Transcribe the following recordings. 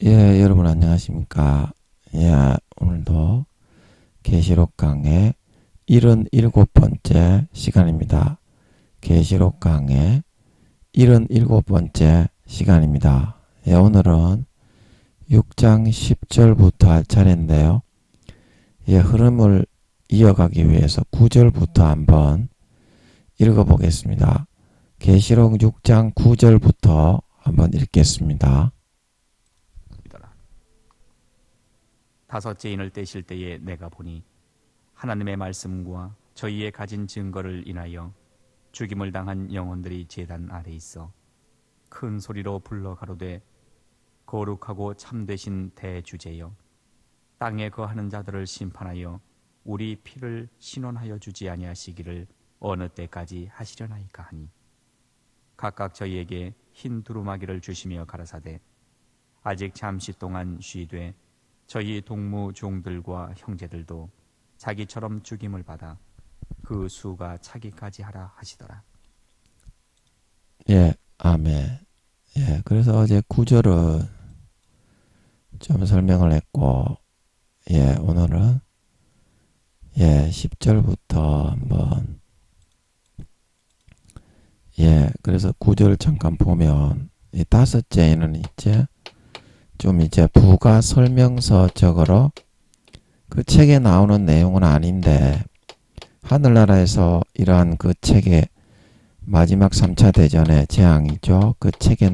예, 여러분 안녕하십니까? 예, 오늘도 계시록 강의 77번째 시간입니다. 계시록 강의 77번째 시간입니다. 예, 오늘은 6장 10절부터 할 차례인데요. 예, 흐름을 이어가기 위해서 9절부터 한번 읽어보겠습니다. 계시록 6장 9절부터 한번 읽겠습니다. 다섯째 인을 떼실 때에 내가 보니 하나님의 말씀과 저희의 가진 증거를 인하여 죽임을 당한 영혼들이 제단 아래 있어 큰 소리로 불러 가로되 거룩하고 참되신 대주제여 땅에 거하는 자들을 심판하여 우리 피를 신원하여 주지 아니하시기를 어느 때까지 하시려나이까 하니 각각 저희에게 흰 두루마기를 주시며 가라사대 아직 잠시 동안 쉬되 저희 동무 종들과 형제들도 자기처럼 죽임을 받아 그 수가 차기까지 하라 하시더라. 예, 아멘. 예, 그래서 어제 9절은 좀 설명을 했고, 예, 오늘은 10절부터 한번, 그래서 9절 잠깐 보면, 이 다섯째는 이제 부가 설명서적으로 그 책에 나오는 내용은 아닌데, 하늘나라에서 이러한 그 책의 마지막 3차 대전의 재앙이죠. 그 책의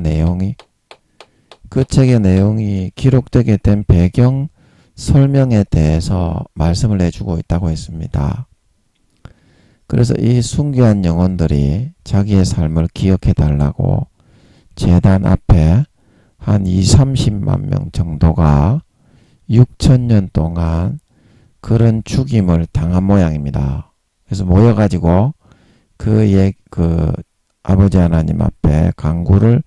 내용이 기록되게 된 배경 설명에 대해서 말씀을 해주고 있다고 했습니다. 그래서 이 순교한 영혼들이 자기의 삶을 기억해 달라고 제단 앞에 한 30만 명 정도가 6천년 동안 그런 죽임을 당한 모양입니다. 그래서 모여가지고 그 아버지 하나님 앞에 간구를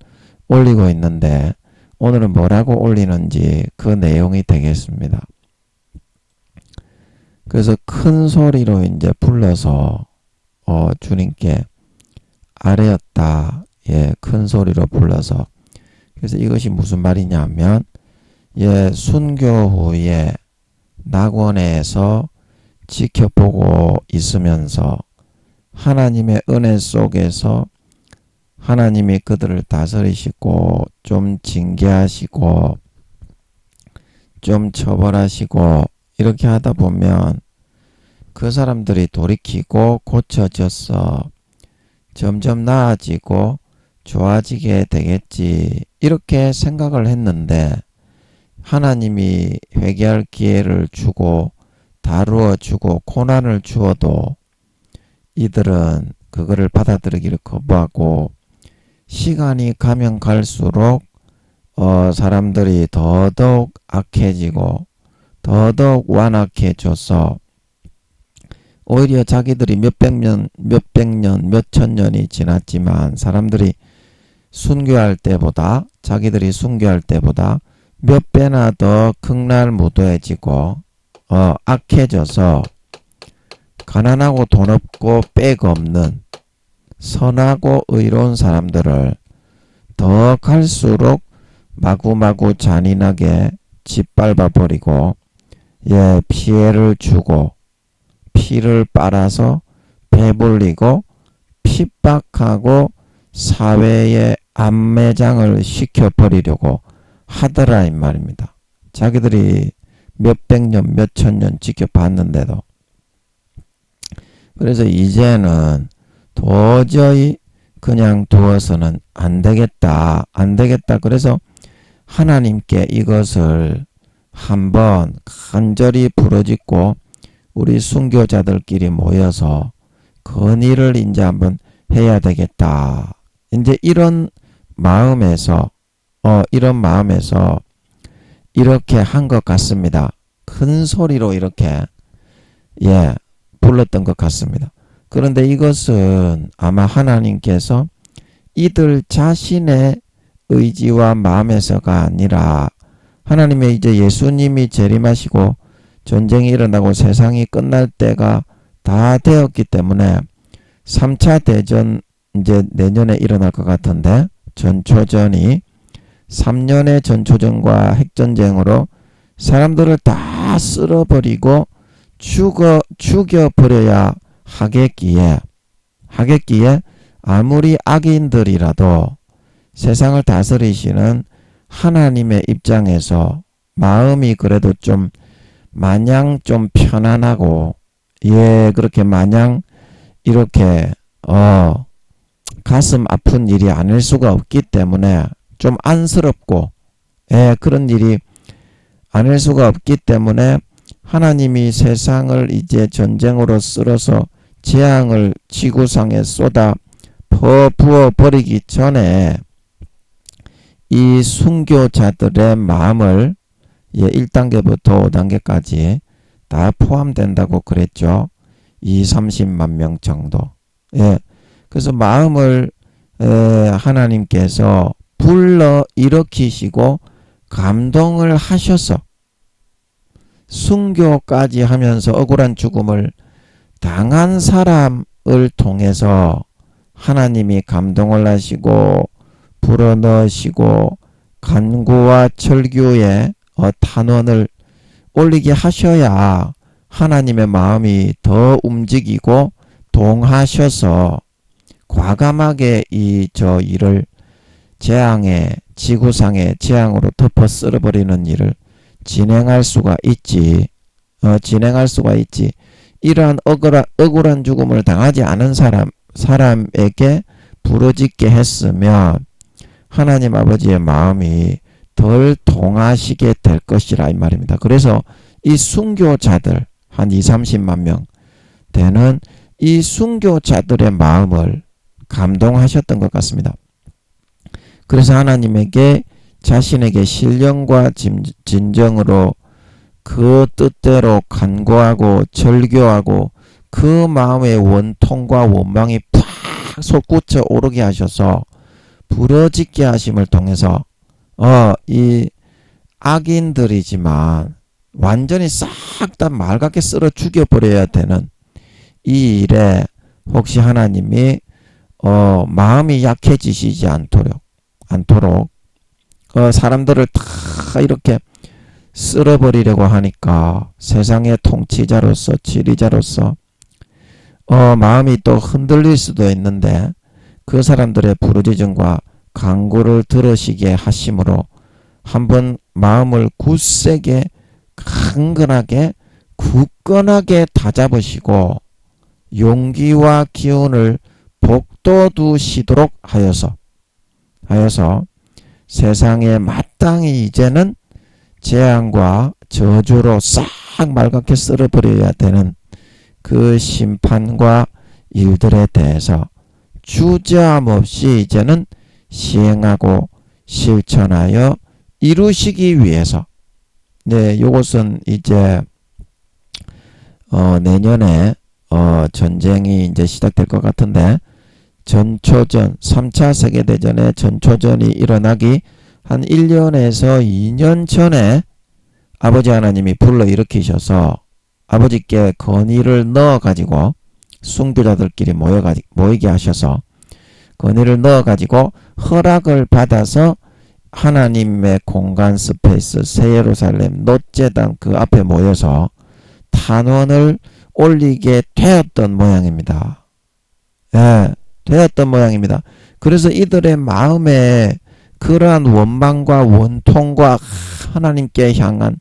올리고 있는데 오늘은 뭐라고 올리는지 그 내용이 되겠습니다. 그래서 큰 소리로 이제 불러서 주님께 아뢰었다. 예, 큰 소리로 불러서. 그래서 이것이 무슨 말이냐면 순교 후에 낙원에서 지켜보고 있으면서 하나님의 은혜 속에서 하나님이 그들을 다스리시고 좀 징계하시고 좀 처벌하시고 이렇게 하다 보면 그 사람들이 돌이키고 고쳐져서 점점 나아지고 좋아지게 되겠지 이렇게 생각을 했는데 하나님이 회개할 기회를 주고 다루어 주고 고난을 주어도 이들은 그거를 받아들이기를 거부하고 시간이 가면 갈수록 사람들이 더더욱 악해지고 더더욱 완악해져서 오히려 자기들이 몇백 년, 몇천 년이 지났지만 사람들이 자기들이 순교할 때보다 몇 배나 더 극날무도해지고 악해져서 가난하고 돈 없고 빽 없는 선하고 의로운 사람들을 더 갈수록 마구마구 잔인하게 짓밟아 버리고 피해를 주고 피를 빨아서 배불리고 핍박하고 사회에 안매장을 시켜버리려고 하더라 이 말입니다. 자기들이 몇백 년, 몇천 년 지켜봤는데도. 그래서 이제는 도저히 그냥 두어서는 안 되겠다. 그래서 하나님께 이것을 한번 간절히 부르짖고 우리 순교자들끼리 모여서 건의를 이제 한번 해야 되겠다. 이제 이런 마음에서 이렇게 한 것 같습니다. 큰 소리로 이렇게 불렀던 것 같습니다. 그런데 이것은 아마 하나님께서 이들 자신의 의지와 마음에서가 아니라 하나님의 이제 예수님이 재림하시고 전쟁이 일어나고 세상이 끝날 때가 다 되었기 때문에 3차 대전 이제 내년에 일어날 것 같은데 전초전이 3년의 전초전과 핵전쟁으로 사람들을 다 쓸어버리고 죽여버려야 하겠기에 아무리 악인들이라도 세상을 다스리시는 하나님의 입장에서 마음이 그래도 좀 마냥 좀 편안하고 그렇게 마냥 이렇게 가슴 아픈 일이 아닐 수가 없기 때문에 좀 안쓰럽고 그런 일이 아닐 수가 없기 때문에 하나님이 세상을 이제 전쟁으로 쓸어서 재앙을 지구상에 쏟아 부어버리기 전에 이 순교자들의 마음을 1단계부터 5단계까지 다 포함된다고 그랬죠. 30만 명 정도. 그래서 마음을 하나님께서 불러 일으키시고 감동을 하셔서 순교까지 하면서 억울한 죽음을 당한 사람을 통해서 하나님이 감동을 하시고 불어넣으시고 간구와 철교의 탄원을 올리게 하셔야 하나님의 마음이 더 움직이고 동하셔서 과감하게 저 일을 지구상의 재앙으로 덮어 쓸어버리는 일을 진행할 수가 있지. 이러한 억울한 죽음을 당하지 않은 사람에게 부르짖게 했으면 하나님 아버지의 마음이 덜 동하시게 될 것이라 이 말입니다. 그래서 이 순교자들 한 30만 명 되는 이 순교자들의 마음을 감동하셨던 것 같습니다. 그래서 하나님에게 자신에게 신령과 진정으로 그 뜻대로 간구하고 절교하고 그 마음의 원통과 원망이 팍 솟구쳐 오르게 하셔서 부러지게 하심을 통해서 이 악인들이지만 완전히 싹 다 말갛게 쓸어 죽여버려야 되는 이 일에 혹시 하나님이 마음이 약해지시지 않도록 사람들을 다 이렇게 쓸어버리려고 하니까 세상의 통치자로서 지리자로서 마음이 또 흔들릴 수도 있는데 그 사람들의 부르짖음과 간구를 들으시게 하심으로 한번 마음을 굳세게 강건하게 굳건하게 다잡으시고 용기와 기운을 복돋우시도록 하여서 세상에 마땅히 이제는 재앙과 저주로 싹 말갛게 쓸어버려야 되는 그 심판과 일들에 대해서 주저함 없이 이제는 시행하고 실천하여 이루시기 위해서 요것은 이제 내년에 전쟁이 이제 시작될 것 같은데 전초전 3차 세계대전의 전초전이 일어나기 한 1년에서 2년 전에 아버지 하나님이 불러일으키셔서 아버지께 건의를 넣어가지고 순교자들끼리 모이게 하셔서 건의를 넣어가지고 허락을 받아서 하나님의 공간 스페이스 새 예루살렘 놋제단 그 앞에 모여서 탄원을 올리게 되었던 모양입니다. 되었던 모양입니다. 그래서 이들의 마음에 그러한 원망과 원통과 하나님께 향한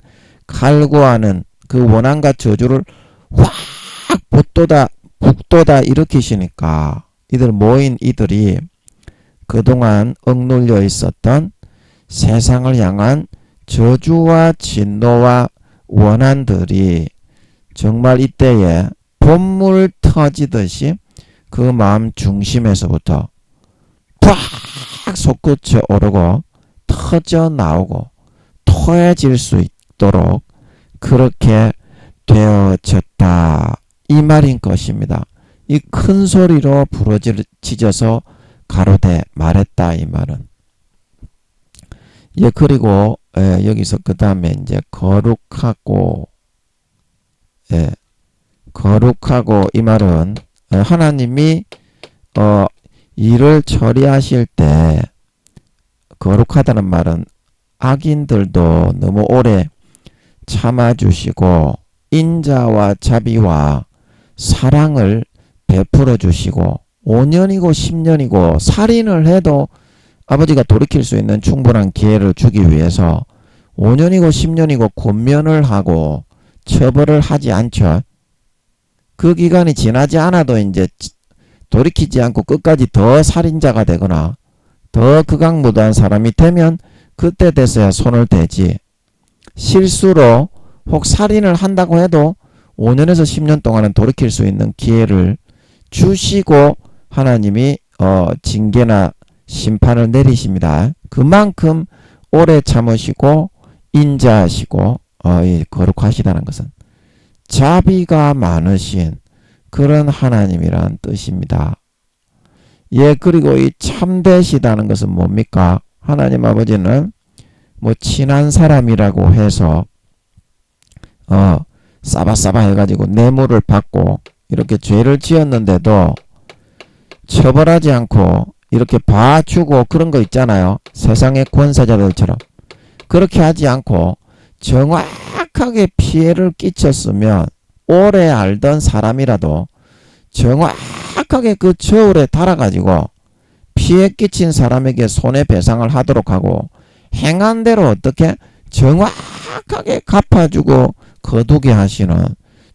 갈구하는 그 원한과 저주를 확 북돋아 일으키시니까 모인 이들이 그동안 억눌려 있었던 세상을 향한 저주와 진노와 원한들이 정말 이때에 봇물 터지듯이 그 마음 중심에서부터 팍 솟구쳐 오르고 터져 나오고 토해질 수 있도록 그렇게 되어졌다 이 말인 것입니다. 이 큰 소리로 부러지져서 가로되 말했다 이 말은. 그리고 여기서 그 다음에 이제 거룩하고 이 말은 하나님이 일을 처리하실 때 거룩하다는 말은 악인들도 너무 오래 참아주시고 인자와 자비와 사랑을 베풀어 주시고 5년이고 10년이고 살인을 해도 아버지가 돌이킬 수 있는 충분한 기회를 주기 위해서 5년이고 10년이고 권면을 하고 처벌을 하지 않죠. 그 기간이 지나지 않아도 이제 돌이키지 않고 끝까지 더 살인자가 되거나 더 극악무도한 사람이 되면 그때 돼서야 손을 대지. 실수로 혹 살인을 한다고 해도 5년에서 10년 동안은 돌이킬 수 있는 기회를 주시고 하나님이 징계나 심판을 내리십니다. 그만큼 오래 참으시고 인자하시고 거룩하시다는 것은 자비가 많으신 그런 하나님이란 뜻입니다. 예, 그리고 이 참되시다는 것은 뭡니까? 하나님 아버지는 뭐 친한 사람이라고 해서 싸바싸바 해가지고 뇌물을 받고 이렇게 죄를 지었는데도 처벌하지 않고 이렇게 봐주고 그런 거 있잖아요. 세상의 권세자들처럼 그렇게 하지 않고 정확하게 피해를 끼쳤으면 오래 알던 사람이라도 정확하게 그 저울에 달아가지고 피해 끼친 사람에게 손해배상을 하도록 하고 행한 대로 어떻게 정확하게 갚아주고 거두게 하시는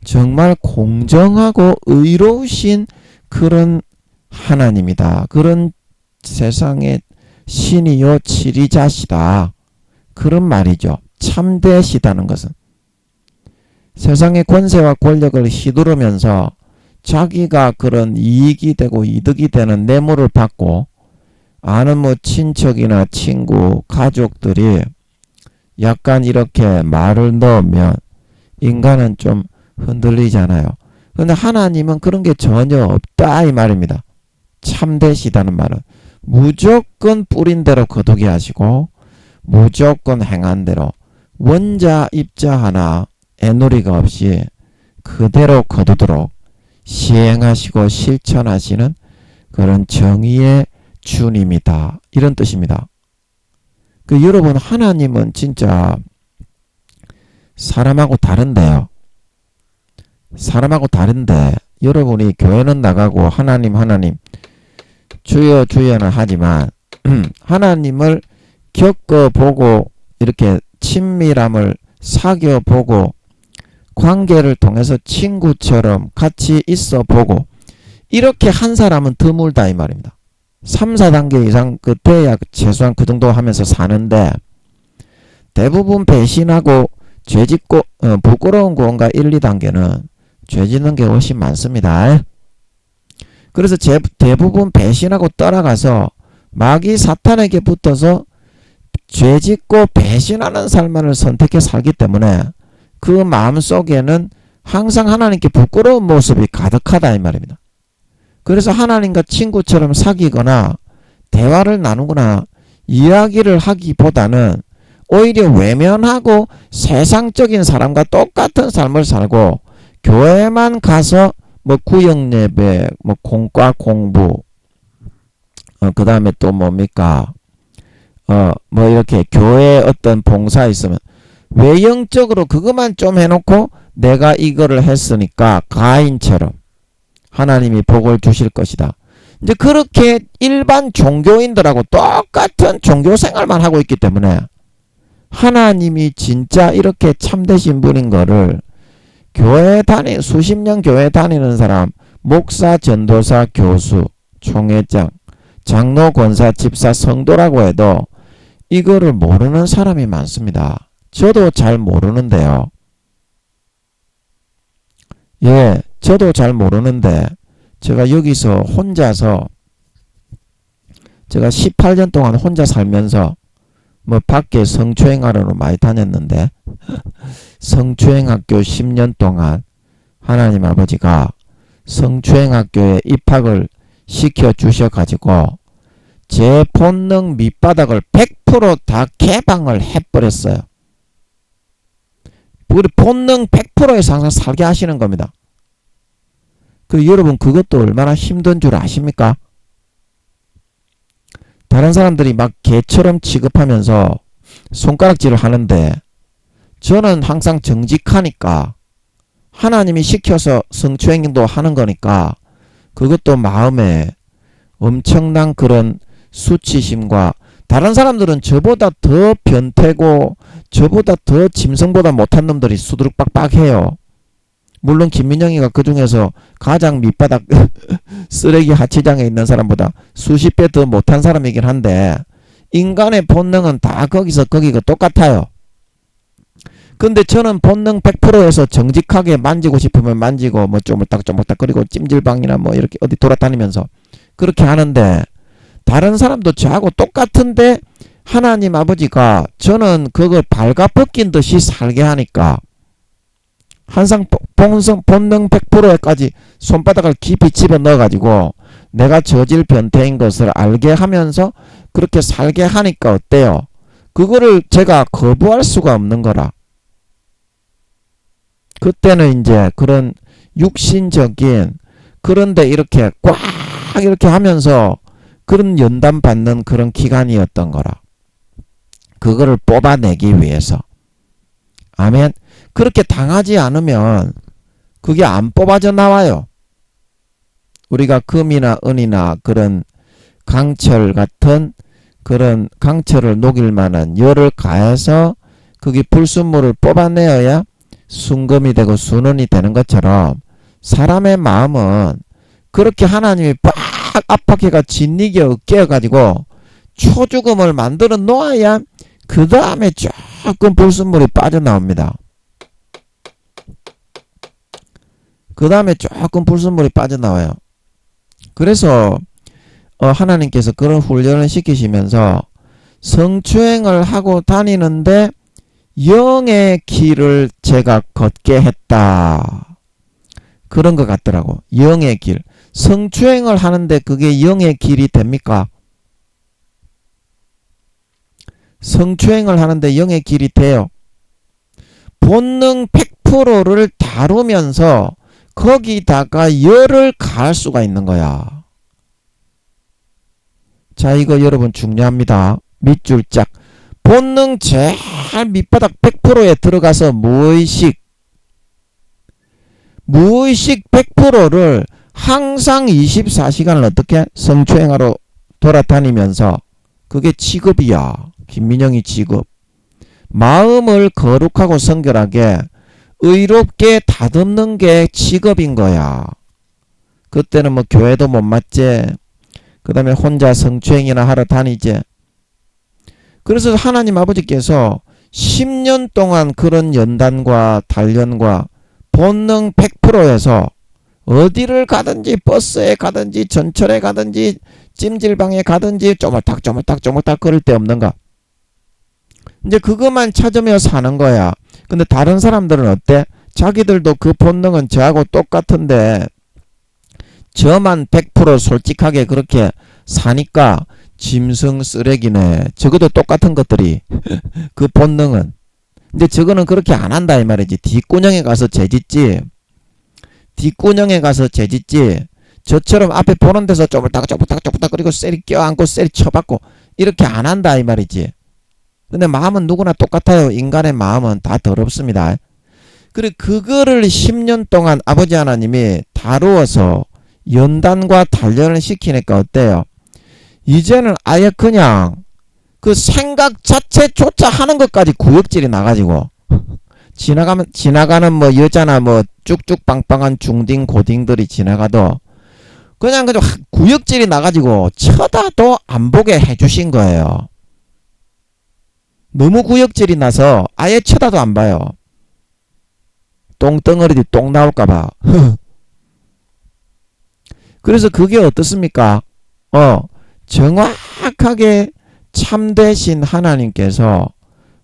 정말 공정하고 의로우신 그런 하나님이다. 그런 세상의 신이요 치리자시다. 그런 말이죠. 참되시다는 것은 세상의 권세와 권력을 휘두르면서 자기가 그런 이익이 되고 이득이 되는 뇌물을 받고 아는 뭐 친척이나 친구, 가족들이 약간 이렇게 말을 넣으면 인간은 좀 흔들리잖아요. 그런데 하나님은 그런 게 전혀 없다 이 말입니다. 참되시다는 말은 무조건 뿌린 대로 거두게 하시고 무조건 행한 대로 원자 입자 하나 애누리가 없이 그대로 거두도록 시행하시고 실천하시는 그런 정의의 주님이다. 이런 뜻입니다. 여러분 하나님은 진짜 사람하고 다른데요. 사람하고 다른데 여러분이 교회는 나가고 하나님 주여 주여는 하지만 하나님을 겪어보고 이렇게 친밀함을 사귀어보고 관계를 통해서 친구처럼 같이 있어보고 이렇게 한 사람은 드물다 이 말입니다. 3, 4단계 이상 돼야 최소한 그 정도 하면서 사는데 대부분 배신하고 죄짓고 부끄러운 구원가 1, 2단계는 죄짓는 게 훨씬 많습니다. 그래서 대부분 배신하고 떠나가서 마귀 사탄에게 붙어서 죄짓고 배신하는 삶을 선택해 살기 때문에 그 마음속에는 항상 하나님께 부끄러운 모습이 가득하다 이 말입니다. 그래서 하나님과 친구처럼 사귀거나 대화를 나누거나 이야기를 하기보다는 오히려 외면하고 세상적인 사람과 똑같은 삶을 살고 교회만 가서 뭐 구역예배, 뭐 공과 공부, 그 다음에 또 뭡니까? 뭐 이렇게 교회에 어떤 봉사 있으면 외형적으로 그것만 좀 해놓고 내가 이거를 했으니까 가인처럼 하나님이 복을 주실 것이다. 이제 그렇게 일반 종교인들하고 똑같은 종교 생활만 하고 있기 때문에 하나님이 진짜 이렇게 참되신 분인 거를 수십 년 교회 다니는 사람, 목사, 전도사, 교수, 총회장, 장로, 권사, 집사, 성도라고 해도 이거를 모르는 사람이 많습니다. 저도 잘 모르는데요. 예, 저도 잘 모르는데 제가 여기서 혼자서 제가 18년 동안 혼자 살면서 뭐 밖에 성추행하러는 많이 다녔는데 성추행학교 10년 동안 하나님 아버지가 성추행학교에 입학을 시켜 주셔가지고 제 본능 밑바닥을 100% 다 개방을 해버렸어요. 우리 본능 100%에서 항상 살게 하시는 겁니다. 여러분 그것도 얼마나 힘든 줄 아십니까? 다른 사람들이 막 개처럼 취급하면서 손가락질을 하는데 저는 항상 정직하니까 하나님이 시켜서 성추행도 하는 거니까 그것도 마음에 엄청난 그런 수치심과 다른 사람들은 저보다 더 변태고 저보다 더 짐승보다 못한 놈들이 수두룩 빡빡해요. 물론 김민영이가 그 중에서 가장 밑바닥 쓰레기 하치장에 있는 사람보다 수십 배 더 못한 사람이긴 한데 인간의 본능은 다 거기서 거기가 똑같아요. 근데 저는 본능 100%에서 정직하게 만지고 싶으면 만지고 뭐 쪼물딱쪼물딱 그리고 찜질방이나 뭐 이렇게 어디 돌아다니면서 그렇게 하는데 다른 사람도 저하고 똑같은데 하나님 아버지가 저는 그걸 발가벗긴 듯이 살게 하니까 항상 본능 100%에까지 손바닥을 깊이 집어넣어가지고 내가 저질 변태인 것을 알게 하면서 그렇게 살게 하니까 어때요? 그거를 제가 거부할 수가 없는 거라. 그때는 이제 그런 육신적인 그런데 이렇게 꽉 이렇게 하면서 그런 연단 받는 그런 기간이었던 거라. 그거를 뽑아내기 위해서. 아멘. 그렇게 당하지 않으면 그게 안 뽑아져 나와요. 우리가 금이나 은이나 그런 강철 같은 그런 강철을 녹일 만한 열을 가해서 그게 불순물을 뽑아내어야 순금이 되고 순은이 되는 것처럼 사람의 마음은 그렇게 하나님이 빡 압박해가 진리게 으깨어가지고 초죽음을 만들어 놓아야 그 다음에 조금 불순물이 빠져나옵니다. 그 다음에 조금 불순물이 빠져나와요. 그래서 하나님께서 그런 훈련을 시키시면서 성추행을 하고 다니는데 영의 길을 제가 걷게 했다. 그런 것 같더라고. 영의 길. 성추행을 하는데 그게 영의 길이 됩니까? 성추행을 하는데 영의 길이 돼요. 본능 100%를 다루면서 거기다가 열을 가할 수가 있는 거야. 자, 이거 여러분 중요합니다. 밑줄 짝. 본능 제일 밑바닥 100%에 들어가서 무의식 100%를 항상 24시간을 어떻게 성추행하러 돌아다니면서 그게 직업이야. 김민영이 직업. 마음을 거룩하고 성결하게 의롭게 다듬는 게 직업인 거야. 그때는 뭐 교회도 못 맞지. 그 다음에 혼자 성추행이나 하러 다니지. 그래서 하나님 아버지께서 10년 동안 그런 연단과 단련과 본능 100%에서 어디를 가든지 버스에 가든지 전철에 가든지 찜질방에 가든지 쪼물딱 거릴 데 없는가. 이제 그것만 찾으며 사는 거야. 근데 다른 사람들은 어때? 자기들도 그 본능은 저하고 똑같은데 저만 100% 솔직하게 그렇게 사니까 짐승 쓰레기네. 적어도 똑같은 것들이 그 본능은. 근데 저거는 그렇게 안 한다 이 말이지. 뒷구녕에 가서 재짓지. 뒷구녕에 가서 재짓지. 저처럼 앞에 보는 데서 쪼물딱 그리고 쎄리 껴안고 쎄리 쳐받고 이렇게 안 한다 이 말이지. 근데 마음은 누구나 똑같아요. 인간의 마음은 다 더럽습니다. 그래 그거를 10년 동안 아버지 하나님이 다루어서 연단과 단련을 시키니까 어때요? 이제는 아예 그냥 그 생각 자체조차 하는 것까지 구역질이 나가지고 지나가는 뭐 여자나 뭐 쭉쭉 빵빵한 중딩 고딩들이 지나가도 그냥 구역질이 나가지고 쳐다도 안 보게 해주신 거예요. 너무 구역질이 나서 아예 쳐다도 안 봐요. 똥덩어리들이 똥 나올까봐. 그래서 그게 어떻습니까? 정확하게 참되신 하나님께서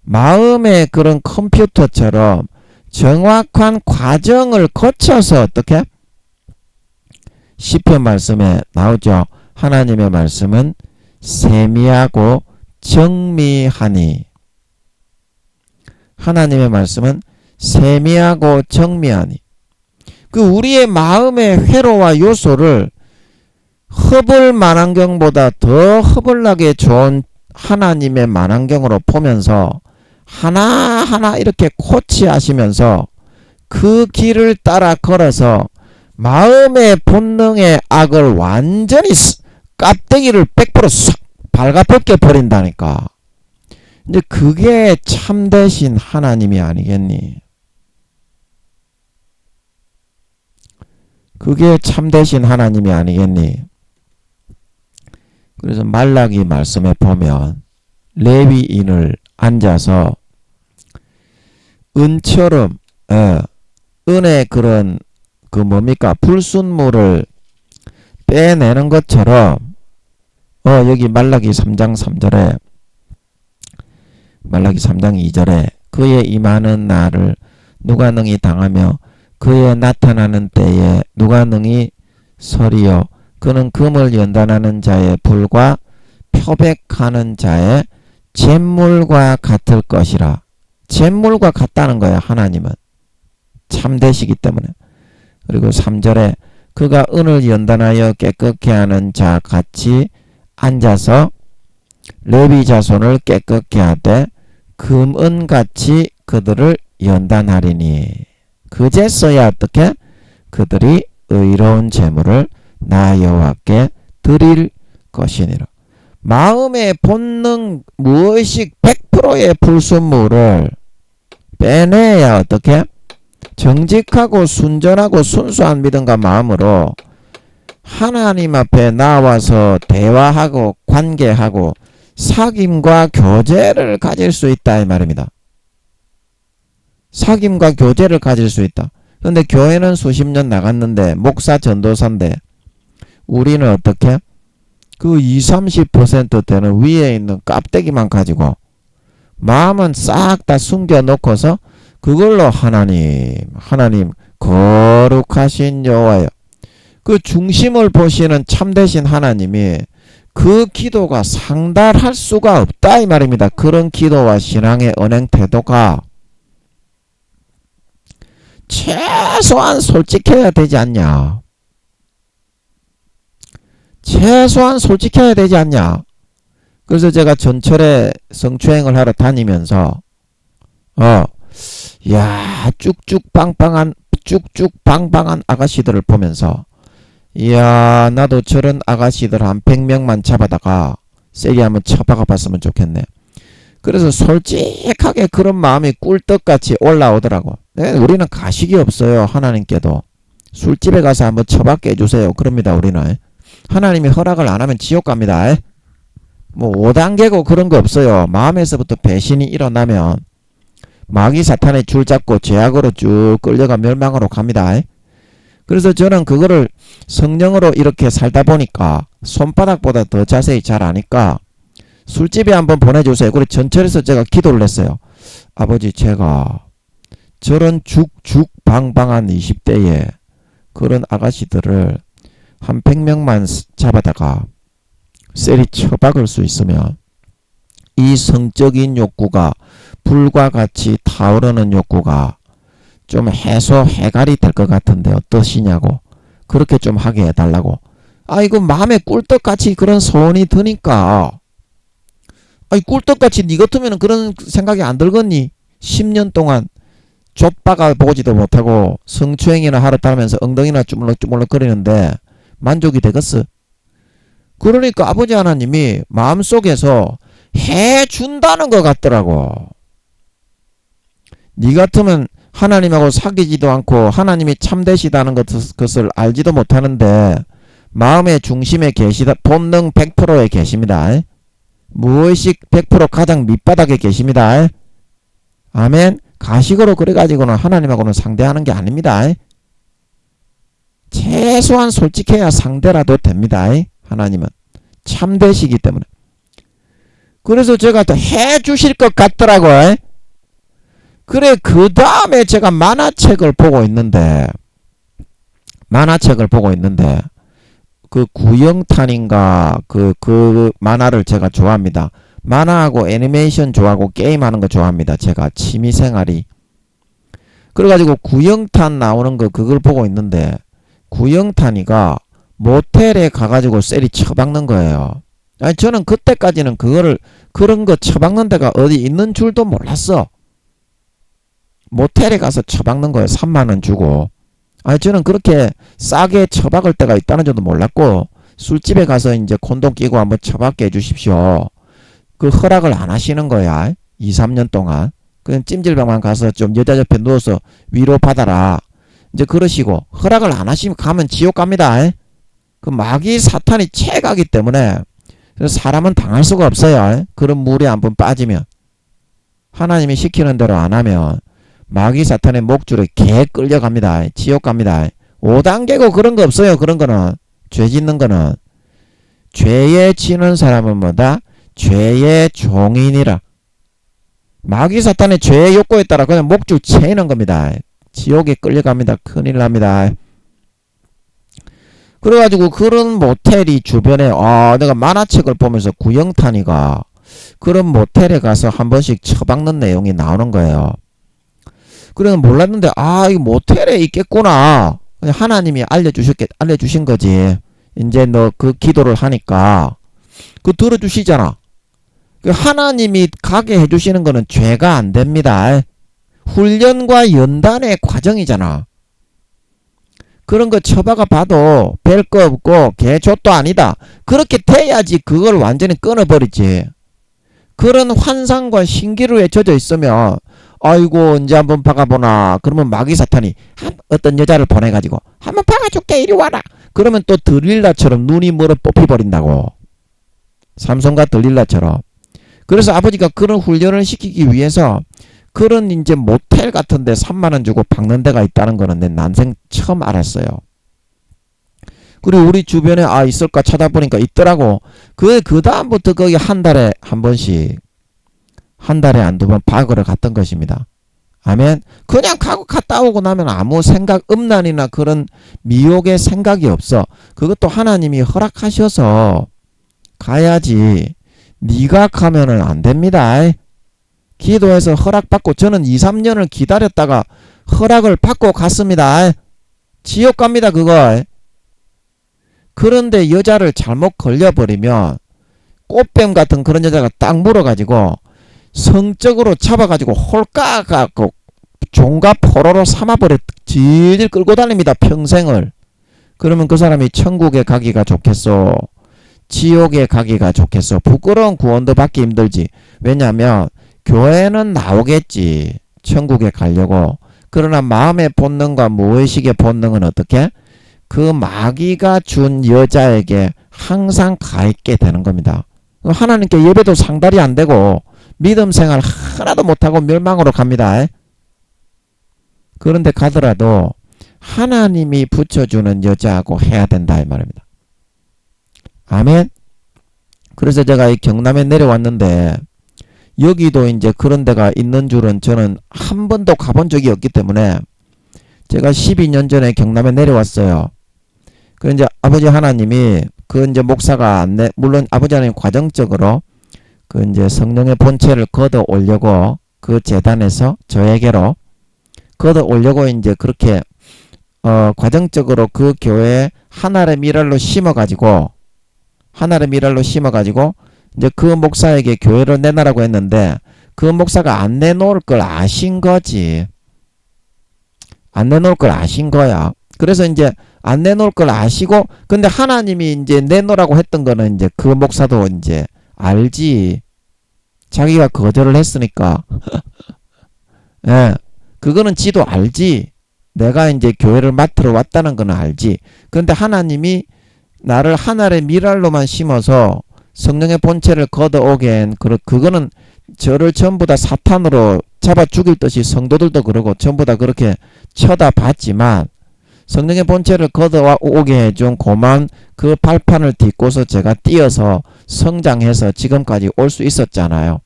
마음의 그런 컴퓨터처럼 정확한 과정을 거쳐서 어떻게? 시편 말씀에 나오죠. 하나님의 말씀은 세미하고 정미하니. 하나님의 말씀은 세미하고 정미하니. 그 우리의 마음의 회로와 요소를 허블 만환경보다 더 허블나게 좋은 하나님의 만환경으로 보면서 하나하나 이렇게 코치하시면서 그 길을 따라 걸어서 마음의 본능의 악을 완전히 깝대기를 100% 싹 발가벗겨 버린다니까. 이제 그게 참되신 하나님이 아니겠니? 그게 참되신 하나님이 아니겠니? 그래서 말라기 말씀에 보면 레위인을 앉아서 은처럼 은의 그런 그 뭡니까 불순물을 빼내는 것처럼 여기 말라기 3장 3절에 말라기 3장 2절에 그의 임하는 날을 누가 능히 당하며 그의 나타나는 때에 누가 능히 서리요 그는 금을 연단하는 자의 불과 표백하는 자의 잿물과 같을 것이라. 잿물과 같다는 거야 하나님은 참되시기 때문에. 그리고 3절에 그가 은을 연단하여 깨끗게 하는 자 같이 앉아서 레위 자손을 깨끗게 하되 금은같이 그들을 연단하리니 그제서야 어떻게 그들이 의로운 제물을 나 여호와께 드릴 것이니라. 마음의 본능 무의식 100%의 불순물을 빼내야 어떻게 정직하고 순전하고 순수한 믿음과 마음으로 하나님 앞에 나와서 대화하고 관계하고 사귐과 교제를 가질 수 있다 이 말입니다. 사귐과 교제를 가질 수 있다. 그런데 교회는 수십 년 나갔는데 목사 전도사인데 우리는 어떻게 그 20-30% 되는 위에 있는 깝대기만 가지고 마음은 싹 다 숨겨놓고서 그걸로 하나님 거룩하신 여호와여 그 중심을 보시는 참되신 하나님이 그 기도가 상달할 수가 없다 이 말입니다. 그런 기도와 신앙의 언행 태도가 최소한 솔직해야 되지 않냐. 최소한 솔직해야 되지 않냐. 그래서 제가 전철에 성추행을 하러 다니면서 쭉쭉빵빵한 아가씨들을 보면서 이야 나도 저런 아가씨들 한 100명만 잡아다가 세게 한번 쳐박아 봤으면 좋겠네. 그래서 솔직하게 그런 마음이 꿀떡같이 올라오더라고. 우리는 가식이 없어요. 하나님께도 술집에 가서 한번 쳐박게 해주세요. 그럽니다. 우리는 하나님이 허락을 안 하면 지옥 갑니다. 뭐 5단계고 그런 거 없어요. 마음에서부터 배신이 일어나면 마귀 사탄의 줄 잡고 죄악으로 쭉 끌려가 멸망으로 갑니다. 그래서 저는 그거를 성령으로 이렇게 살다 보니까 손바닥보다 더 자세히 잘 아니까 술집에 한번 보내주세요. 그리고 전철에서 제가 기도를 했어요. 아버지 제가 저런 죽방방한 20대에 그런 아가씨들을 한 100명만 잡아다가 셀이 처박을 수 있으면 이 성적인 욕구가 불과 같이 타오르는 욕구가 좀 해갈이 될 것 같은데 어떠시냐고 그렇게 좀 하게 해달라고. 이거 마음에 꿀떡같이 그런 소원이 드니까 꿀떡같이 니 같으면 그런 생각이 안 들겠니? 10년 동안 좆박아 보지도 못하고 성추행이나 하러 다니면서 엉덩이나 주물럭주물럭 거리는데 만족이 되겠어? 그러니까 아버지 하나님이 마음속에서 해준다는 것 같더라고. 니 같으면 하나님하고 사귀지도 않고 하나님이 참되시다는 것을 알지도 못하는데 마음의 중심에 계시다. 본능 100%에 계십니다. 무의식 100% 가장 밑바닥에 계십니다. 아멘. 가식으로 그래가지고는 하나님하고는 상대하는 게 아닙니다. 최소한 솔직해야 상대라도 됩니다. 하나님은 참되시기 때문에. 그래서 제가 또 해주실 것 같더라고. 그래 그 다음에 제가 만화책을 보고 있는데 그 구영탄인가 그 만화를 제가 좋아합니다. 만화하고 애니메이션 좋아하고 게임하는 거 좋아합니다. 제가 취미생활이. 그래가지고 구영탄 나오는 거 그걸 보고 있는데 구영탄이가 모텔에 가가지고 셀이 처박는 거예요. 아니 저는 그때까지는 그런 거 처박는 데가 어디 있는 줄도 몰랐어. 모텔에 가서 처박는 거예요. 3만원 주고. 아니 저는 그렇게 싸게 처박을 때가 있다는 줄도 몰랐고, 술집에 가서 이제 콘돔 끼고 한번 처박게 해주십시오, 그 허락을 안 하시는 거야. 2, 3년 동안. 그냥 찜질방만 가서 좀 여자 옆에 누워서 위로 받아라, 이제 그러시고, 허락을 안 하시면 가면 지옥 갑니다. 그 마귀 사탄이 채가기 때문에 사람은 당할 수가 없어요. 그런 물에 한번 빠지면, 하나님이 시키는 대로 안 하면 마귀 사탄의 목줄에 개 끌려갑니다. 지옥 갑니다. 5단계고 그런 거 없어요. 그런 거는 죄 짓는 거는. 죄에 지는 사람은 뭐다? 죄의 종인이라. 마귀 사탄의 죄의 욕구에 따라 그냥 목줄 채이는 겁니다. 지옥에 끌려갑니다. 큰일 납니다. 그래가지고 그런 모텔이 주변에, 내가 만화책을 보면서 구영탄이가 그런 모텔에 가서 한 번씩 처박는 내용이 나오는 거예요. 그래서 몰랐는데, 이 모텔에 있겠구나. 하나님이 알려주신 거지. 이제 너 그 기도를 하니까 그 들어주시잖아. 그 하나님이 가게 해주시는 거는 죄가 안 됩니다. 훈련과 연단의 과정이잖아. 그런 거 처박아 봐도 별 거 없고 개족도 아니다. 그렇게 돼야지 그걸 완전히 끊어버리지. 그런 환상과 신기루에 젖어 있으면, 아이고 언제 한번 박아보나. 그러면 마귀 사탄이 어떤 여자를 보내가지고 한번 박아줄게 이리 와라. 그러면 또 들릴라처럼 눈이 멀어 뽑혀버린다고. 삼손과 들릴라처럼. 그래서 아버지가 그런 훈련을 시키기 위해서 그런 이제 모텔 같은데 3만원 주고 박는 데가 있다는 거는 내 난생 처음 알았어요. 그리고 우리 주변에 있을까 찾아보니까 있더라고. 그 다음부터 거기 한 달에 한 번씩, 한 달에 한두 번 박으러 갔던 것입니다. 아멘. 그냥 가고 갔다 오고 나면 아무 생각, 음란이나 그런 미혹의 생각이 없어. 그것도 하나님이 허락하셔서 가야지. 네가 가면은 안 됩니다. 기도해서 허락받고, 저는 2, 3년을 기다렸다가 허락을 받고 갔습니다. 지옥 갑니다 그거. 그런데 여자를 잘못 걸려버리면 꽃뱀 같은 그런 여자가 딱 물어가지고 성적으로 잡아가지고 홀까갖고 종과 포로로 삼아버려 질질 끌고 다닙니다. 평생을. 그러면 그 사람이 천국에 가기가 좋겠소, 지옥에 가기가 좋겠어? 부끄러운 구원도 받기 힘들지. 왜냐하면 교회는 나오겠지, 천국에 가려고. 그러나 마음의 본능과 무의식의 본능은 어떻게? 그 마귀가 준 여자에게 항상 가있게 되는 겁니다. 하나님께 예배도 상달이 안 되고 믿음 생활 하나도 못하고 멸망으로 갑니다. 그런데 가더라도 하나님이 붙여주는 여자하고 해야 된다 이 말입니다. 아멘. 그래서 제가 이 경남에 내려왔는데, 여기도 이제 그런 데가 있는 줄은 저는 한 번도 가본 적이 없기 때문에, 제가 12년 전에 경남에 내려왔어요. 그 이제 아버지 하나님이 그 이제 목사가 물론 아버지 하나님 과정적으로 그 이제 성령의 본체를 걷어 오려고 그 재단에서 저에게로 걷어 오려고 이제 그렇게 과정적으로 그 교회에 하늘의 미랄로 심어가지고 이제 그 목사에게 교회를 내놔라고 했는데, 그 목사가 안 내놓을 걸 아신 거지. 안 내놓을 걸 아신 거야. 그래서 이제 안 내놓을 걸 아시고, 근데 하나님이 이제 내놓으라고 했던 거는 이제 그 목사도 이제 알지. 자기가 거절을 했으니까. 예. 그거는 지도 알지. 내가 이제 교회를 맡으러 왔다는 거는 알지. 그런데 하나님이 나를 하늘의 미랄로만 심어서 성령의 본체를 걷어오게, 그거는 저를 전부 다 사탄으로 잡아 죽일 듯이 성도들도 그러고 전부 다 그렇게 쳐다봤지만, 성령의 본체를 걷어오게 해준 고만 그 발판을 딛고서 제가 뛰어서 성장해서 지금까지 올 수 있었잖아요.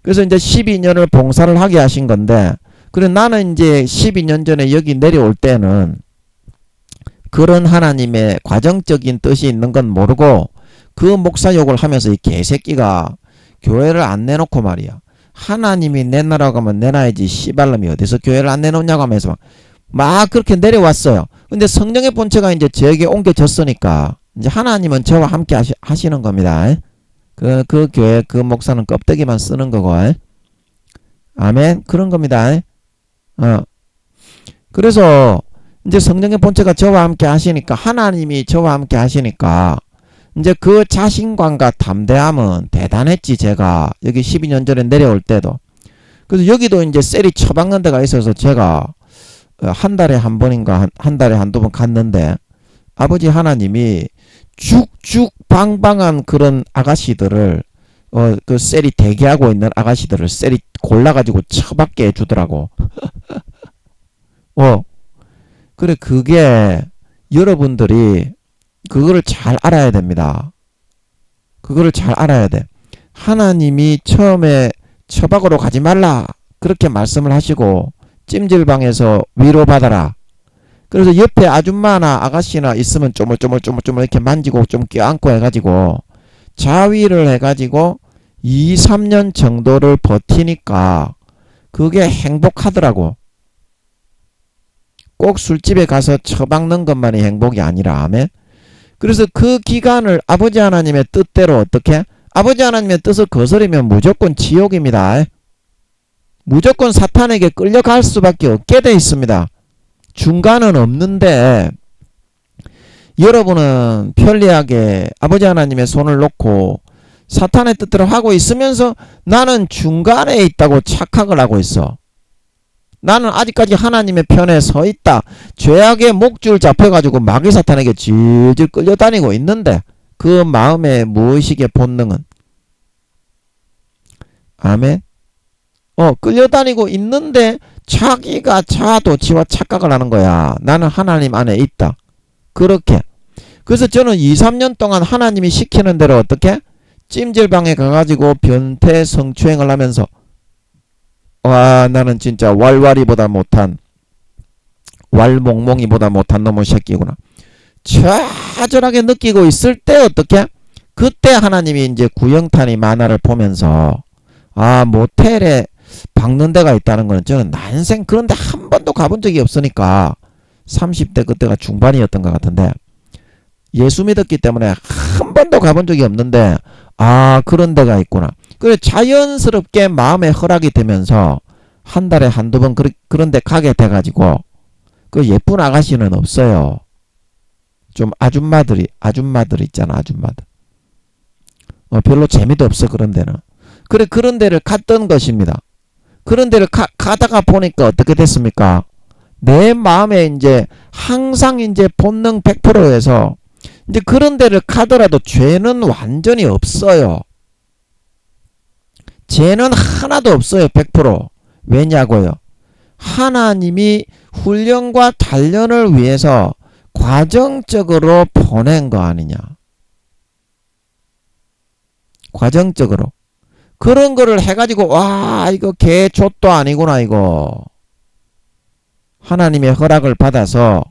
그래서 이제 12년을 봉사를 하게 하신 건데, 그래 나는 이제 12년 전에 여기 내려올 때는 그런 하나님의 과정적인 뜻이 있는 건 모르고 그 목사 욕을 하면서 이 개새끼가 교회를 안 내놓고 말이야. 하나님이 내놔라고 하면 내놔야지 씨발놈이 어디서 교회를 안 내놓냐고 하면서 막 그렇게 내려왔어요. 근데 성령의 본체가 이제 저에게 옮겨졌으니까 이제 하나님은 저와 함께 하시는 겁니다. 그 교회 그 목사는 껍데기만 쓰는 거고. 아멘. 그런 겁니다. 그래서 이제 성령의 본체가 저와 함께 하시니까 하나님이 저와 함께 하시니까 이제 그 자신감과 담대함은 대단했지. 제가 여기 12년 전에 내려올 때도. 그래서 여기도 이제 셀이 처박는 데가 있어서 제가 한 달에 한 번인가 한 달에 한두 번 갔는데 아버지 하나님이 죽죽 방방한 그런 아가씨들을 그 셀이 대기하고 있는 아가씨들을 셀이 골라가지고 처박게 해주더라고. 그래 그게 여러분들이 그거를 잘 알아야 됩니다. 그거를 잘 알아야 돼. 하나님이 처음에 처박으로 가지 말라 그렇게 말씀을 하시고 찜질방에서 위로받아라. 그래서 옆에 아줌마나 아가씨나 있으면 쪼물쪼물쪼물쪼물 이렇게 만지고 좀 껴안고 해가지고 자위를 해가지고 2, 3년 정도를 버티니까 그게 행복하더라고. 꼭 술집에 가서 처박는 것만이 행복이 아니라. 아멘. 그래서 그 기간을 아버지 하나님의 뜻대로 어떻게? 아버지 하나님의 뜻을 거스르면 무조건 지옥입니다. 무조건 사탄에게 끌려갈 수밖에 없게 돼 있습니다. 중간은 없는데 여러분은 편리하게 아버지 하나님의 손을 놓고 사탄의 뜻대로 하고 있으면서 나는 중간에 있다고 착각을 하고 있어. 나는 아직까지 하나님의 편에 서 있다. 죄악의 목줄 잡혀가지고 마귀 사탄에게 질질 끌려다니고 있는데 그 마음의 무의식의 본능은 아멘. 끌려다니고 있는데 자기가 자아도취와 착각을 하는 거야. 나는 하나님 안에 있다. 그렇게. 그래서 저는 2, 3년 동안 하나님이 시키는 대로 어떻게? 찜질방에 가가지고 변태 성추행을 하면서 와 나는 진짜 왈왈이보다 못한 왈몽몽이보다 못한 놈의 새끼구나. 좌절하게 느끼고 있을 때 어떻게? 그때 하나님이 이제 구영탄이 만화를 보면서 모텔에 박는 데가 있다는 거는 저는 난생 그런데 한 번도 가본 적이 없으니까 30대 그때가 중반이었던 것 같은데 예수 믿었기 때문에 한 번도 가본 적이 없는데 그런 데가 있구나. 그래 자연스럽게 마음에 허락이 되면서 한 달에 한두 번 그런 데 가게 돼가지고 그 예쁜 아가씨는 없어요. 좀 아줌마들 있잖아. 아줌마들. 별로 재미도 없어 그런 데는. 그래 그런 데를 갔던 것입니다. 그런 데를 가다가 보니까 어떻게 됐습니까? 내 마음에 이제 항상 이제 본능 100%에서 이제 그런 데를 가더라도 죄는 완전히 없어요. 죄는 하나도 없어요. 100%. 왜냐고요? 하나님이 훈련과 단련을 위해서 과정적으로 보낸 거 아니냐. 과정적으로. 그런 거를 해가지고 이거 개족도 아니구나 이거. 하나님의 허락을 받아서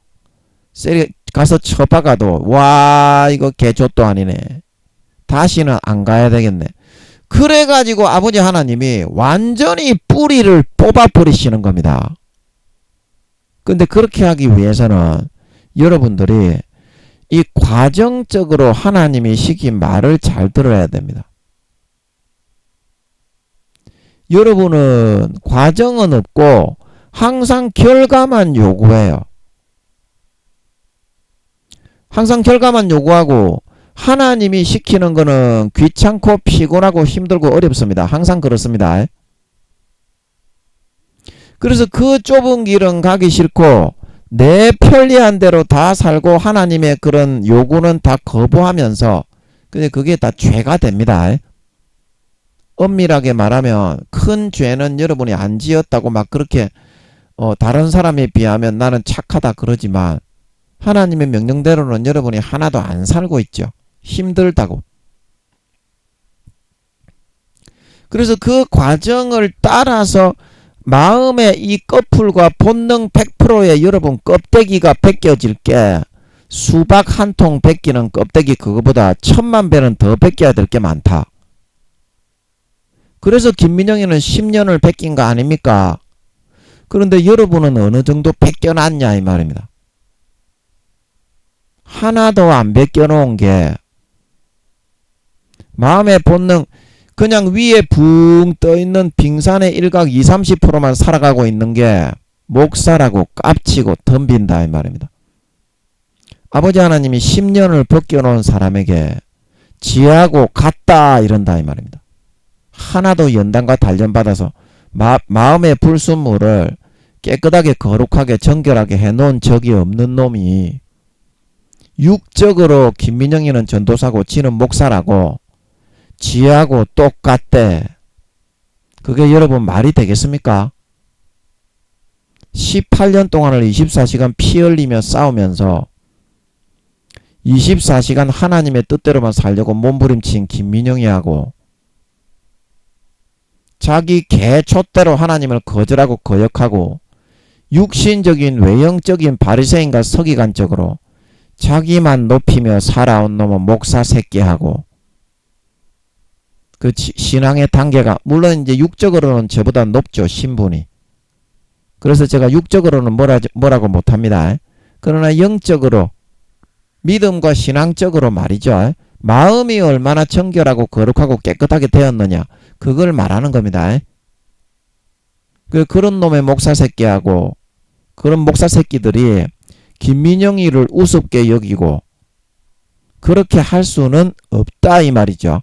가서 쳐박아도 이거 개족도 아니네. 다시는 안 가야 되겠네. 그래가지고 아버지 하나님이 완전히 뿌리를 뽑아버리시는 겁니다. 근데 그렇게 하기 위해서는 여러분들이 이 과정적으로 하나님이 시킨 말을 잘 들어야 됩니다. 여러분은 과정은 없고 항상 결과만 요구해요. 항상 결과만 요구하고 하나님이 시키는 거는 귀찮고 피곤하고 힘들고 어렵습니다. 항상 그렇습니다. 그래서 그 좁은 길은 가기 싫고 내 편리한 대로 다 살고 하나님의 그런 요구는 다 거부하면서 근데 그게 다 죄가 됩니다. 엄밀하게 말하면 큰 죄는 여러분이 안 지었다고 막 그렇게 다른 사람에 비하면 나는 착하다 그러지만 하나님의 명령대로는 여러분이 하나도 안 살고 있죠. 힘들다고. 그래서 그 과정을 따라서 마음의 이 꺼풀과 본능 100%의 여러분 껍데기가 벗겨질 게 수박 한 통 벗기는 껍데기 그거보다 1000만 배는 더 벗겨야 될 게 많다. 그래서 김민영이는 10년을 벗긴 거 아닙니까? 그런데 여러분은 어느 정도 벗겨놨냐 이 말입니다. 하나도 안 베껴놓은 게 마음의 본능 그냥 위에 붕 떠있는 빙산의 일각 20, 30%만 살아가고 있는 게 목사라고 깝치고 덤빈다 이 말입니다. 아버지 하나님이 10년을 벗겨놓은 사람에게 지하고 같다 이런다 이 말입니다. 하나도 연단과 단련받아서 마음의 불순물을 깨끗하게 거룩하게 정결하게 해놓은 적이 없는 놈이 육적으로 김민영이는 전도사고 지는 목사라고 지하고 똑같대. 그게 여러분 말이 되겠습니까? 18년 동안을 24시간 피 흘리며 싸우면서 24시간 하나님의 뜻대로만 살려고 몸부림친 김민영이하고 자기 개초대로 하나님을 거절하고 거역하고 육신적인 외형적인 바리새인과 서기관적으로 자기만 높이며 살아온 놈은 목사 새끼하고 그 신앙의 단계가 물론 이제 육적으로는 저보다 높죠. 신분이. 그래서 제가 육적으로는 뭐라고 못합니다. 그러나 영적으로 믿음과 신앙적으로 말이죠. 마음이 얼마나 정결하고 거룩하고 깨끗하게 되었느냐 그걸 말하는 겁니다. 그런 놈의 목사 새끼하고 그런 목사 새끼들이 김민영이를 우습게 여기고 그렇게 할 수는 없다 이 말이죠.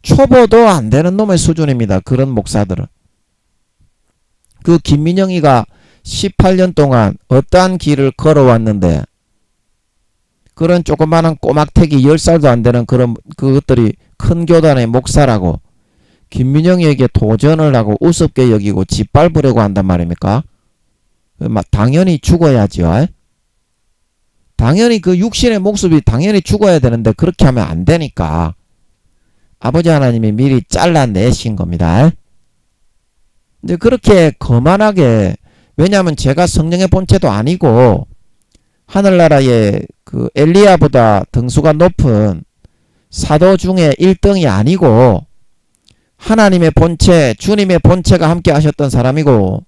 초보도 안 되는 놈의 수준입니다. 그런 목사들은. 그 김민영이가 18년 동안 어떠한 길을 걸어왔는데 그런 조그마한 꼬막태기 10살도 안 되는 그것들이 큰 교단의 목사라고 김민영이에게 도전을 하고 우습게 여기고 짓밟으려고 한단 말입니까? 당연히 죽어야죠. 당연히 그 육신의 목숨이 당연히 죽어야 되는데 그렇게 하면 안 되니까 아버지 하나님이 미리 잘라내신 겁니다. 이제 그렇게 거만하게 왜냐하면 제가 성령의 본체도 아니고 하늘나라의 그 엘리야보다 등수가 높은 사도 중에 1등이 아니고 하나님의 본체 주님의 본체가 함께 하셨던 사람이고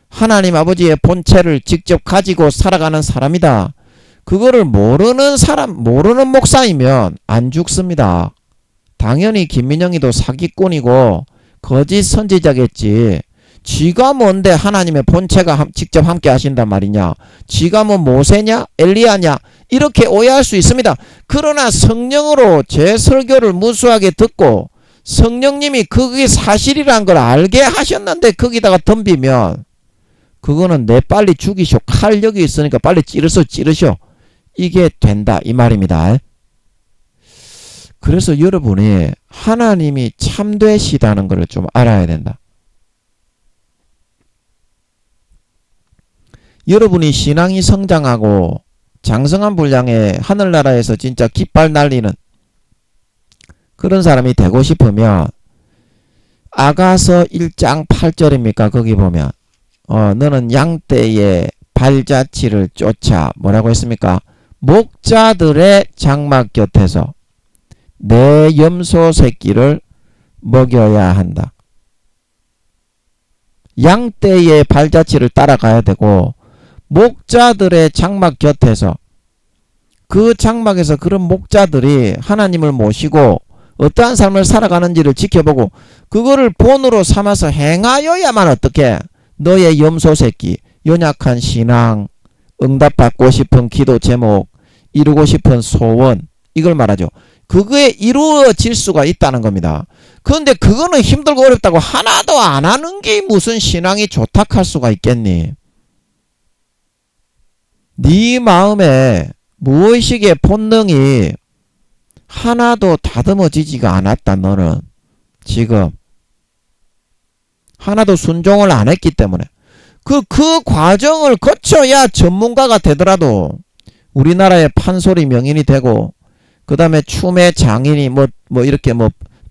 하나님 아버지의 본체를 직접 가지고 살아가는 사람이다. 그거를 모르는 사람 모르는 목사이면 안 죽습니다. 당연히 김민영이도 사기꾼이고 거짓 선지자겠지. 지가 뭔데 하나님의 본체가 직접 함께 하신단 말이냐. 지가 뭐 모세냐 엘리야냐 이렇게 오해할 수 있습니다. 그러나 성령으로 제 설교를 무수하게 듣고 성령님이 그게 사실이란 걸 알게 하셨는데 거기다가 덤비면 그거는 내 빨리 죽이쇼. 칼 여기 있으니까 빨리 찌르셔. 이게 된다 이 말입니다. 그래서 여러분이 하나님이 참되시다는 것을 좀 알아야 된다. 여러분이 신앙이 성장하고 장성한 분량의 하늘나라에서 진짜 깃발 날리는 그런 사람이 되고 싶으면 아가서 1장 8절입니까? 거기 보면 너는 양떼의 발자취를 쫓아 뭐라고 했습니까? 목자들의 장막 곁에서 내 염소 새끼를 먹여야 한다. 양떼의 발자취를 따라가야 되고 목자들의 장막 곁에서 그 장막에서 그런 목자들이 하나님을 모시고 어떠한 삶을 살아가는지를 지켜보고 그거를 본으로 삼아서 행하여야만 어떻게 너의 염소 새끼 연약한 신앙 응답받고 싶은 기도 제목 이루고 싶은 소원 이걸 말하죠. 그거에 이루어질 수가 있다는 겁니다. 그런데 그거는 힘들고 어렵다고 하나도 안 하는 게 무슨 신앙이 좋다 할 수가 있겠니? 네 마음에 무의식의 본능이 하나도 다듬어지지가 않았다. 너는 지금 하나도 순종을 안 했기 때문에 그 과정을 거쳐야 전문가가 되더라도 우리나라의 판소리 명인이 되고 그 다음에 춤의 장인이 뭐 이렇게